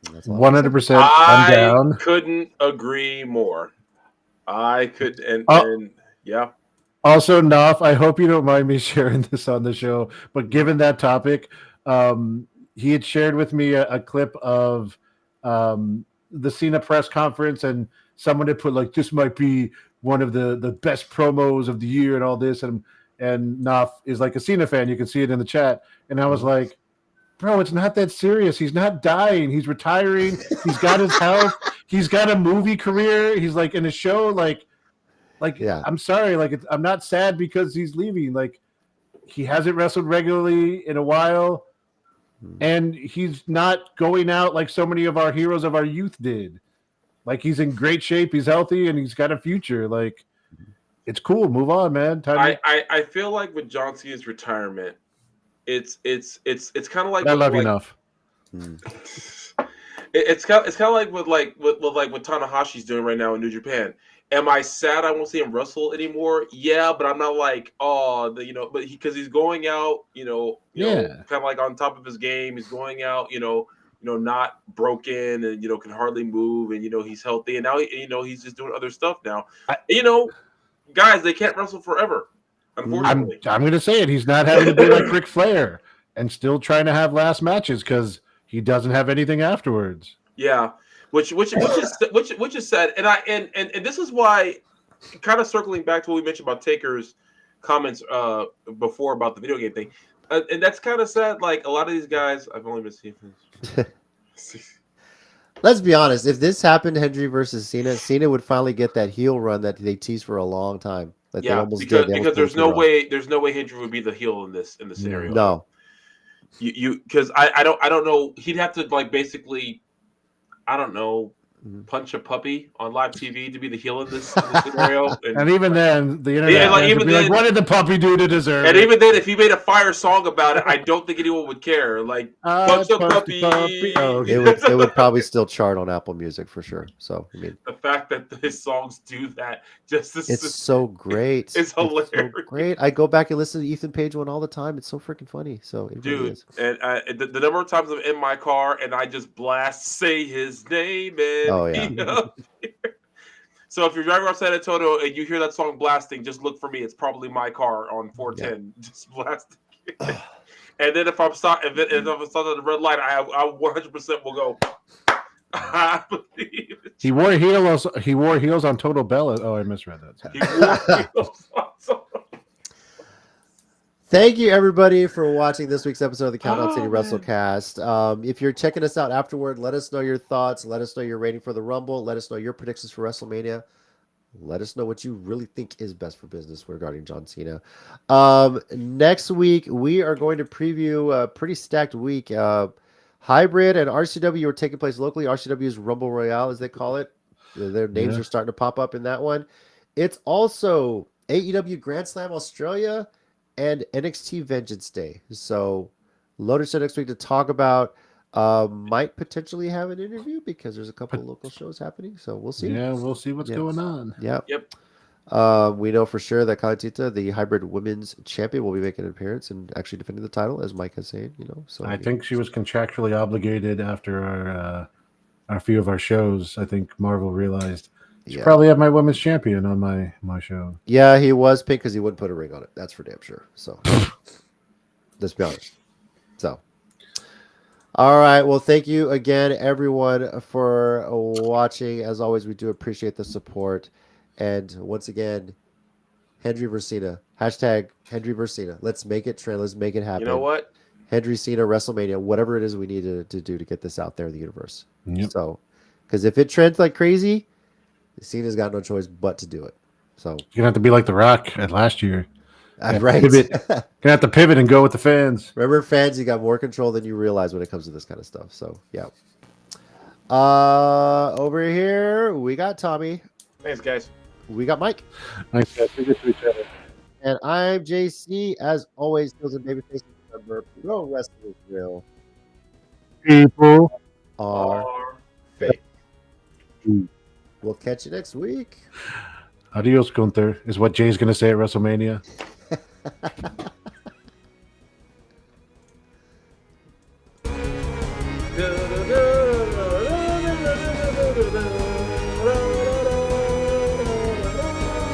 100%. I'm down. I couldn't agree more. I could, and yeah. Also, Knopf, I hope you don't mind me sharing this on the show, but given that topic, he had shared with me a clip of the Cena press conference, and someone had put like, this might be one of the best promos of the year and all this, and Knopf is like a Cena fan. You can see it in the chat. And I was like, bro, it's not that serious. He's not dying. He's retiring. He's got his health. He's got a movie career. He's like in a show. Like, Yeah. I'm sorry. Like, I'm not sad because he's leaving. Like, he hasn't wrestled regularly in a while, and he's not going out like so many of our heroes of our youth did. Like, he's in great shape. He's healthy, and he's got a future. Like, it's cool. Move on, man. I feel like with John Cena's retirement, it's kind of like I love you like, enough. It's kind of like what Tanahashi's doing right now in New Japan. Am I sad I won't see him wrestle anymore? Yeah, but I'm not like, oh, but because he's going out, kind of like on top of his game. He's going out, not broken and can hardly move, and he's healthy, and now he's just doing other stuff now. Guys, they can't wrestle forever. Unfortunately, I'm going to say it. He's not having to be like Ric Flair and still trying to have last matches because he doesn't have anything afterwards. Yeah, which is sad, and this is why, kind of circling back to what we mentioned about Taker's comments before about the video game thing, and that's kind of sad. Like a lot of these guys, I've only been seeing. Let's be honest. If this happened, Hendry versus Cena would finally get that heel run that they teased for a long time. That they almost because did. There's no way Hendry would be the heel in this scenario. No, because I don't know. He'd have to like basically, I don't know, punch a puppy on live TV to be the heel in this scenario. And even then, the internet what did the puppy do to deserve it? And even then, if he made a fire song about it, I don't think anyone would care. Like, punch a puppy. Oh, it would probably still chart on Apple Music for sure. So I mean, the fact that his songs do that it's so great. It's hilarious. So great. I go back and listen to the Ethan Page one all the time. It's so freaking funny. So it really is. And the number of times I'm in my car and I just blast "Say His Name" and so if you're driving around San Antonio and you hear that song blasting, just look for me. It's probably my car on 410 just blasting. And then if I'm stopped at the red light, I 100% will go. I believe it. He wore heels. He wore heels on Total Bella. Oh, I misread that. He wore heels on Total. Thank you, everybody, for watching this week's episode of the Countdown City WrestleCast. If you're checking us out afterward, let us know your thoughts. Let us know your rating for the Rumble. Let us know your predictions for WrestleMania. Let us know what you really think is best for business regarding John Cena. Next week, we are going to preview a pretty stacked week. Hybrid and RCW are taking place locally. RCW's Rumble Royale, as they call it. Their names are starting to pop up in that one. It's also AEW Grand Slam Australia and NXT Vengeance Day. So loaded show next week to talk about. Might potentially have an interview because there's a couple of local shows happening. So we'll see. Yeah, we'll see what's going on. Yep. We know for sure that Kalatita, the hybrid women's champion, will be making an appearance and actually defending the title, as Mike has said. So I think she was contractually obligated after our few of our shows. I think Marvel realized she probably have my women's champion on my show. Yeah, he was pink because he wouldn't put a ring on it. That's for damn sure. So let's be honest. So. All right. Well, thank you again, everyone, for watching. As always, we do appreciate the support. And once again, Hendry Versina. Hashtag Hendry Versina. Let's make it trend. Let's make it happen. You know what? Hendry Cena, WrestleMania, whatever it is we need to do to get this out there in the universe. Yep. So, because if it trends like crazy, Cena's got no choice but to do it. So you're gonna have to be like The Rock at last year. Right. Gonna have to pivot and go with the fans. Remember, fans, you got more control than you realize when it comes to this kind of stuff. So yeah. Over here we got Tommy. Thanks, guys. We got Mike. Thanks, guys. We get to each other. And I'm JC. As always, heels and babyface. Remember, pro wrestling is real. People are fake. We'll catch you next week. Adios, Gunther, is what Jay's going to say at WrestleMania.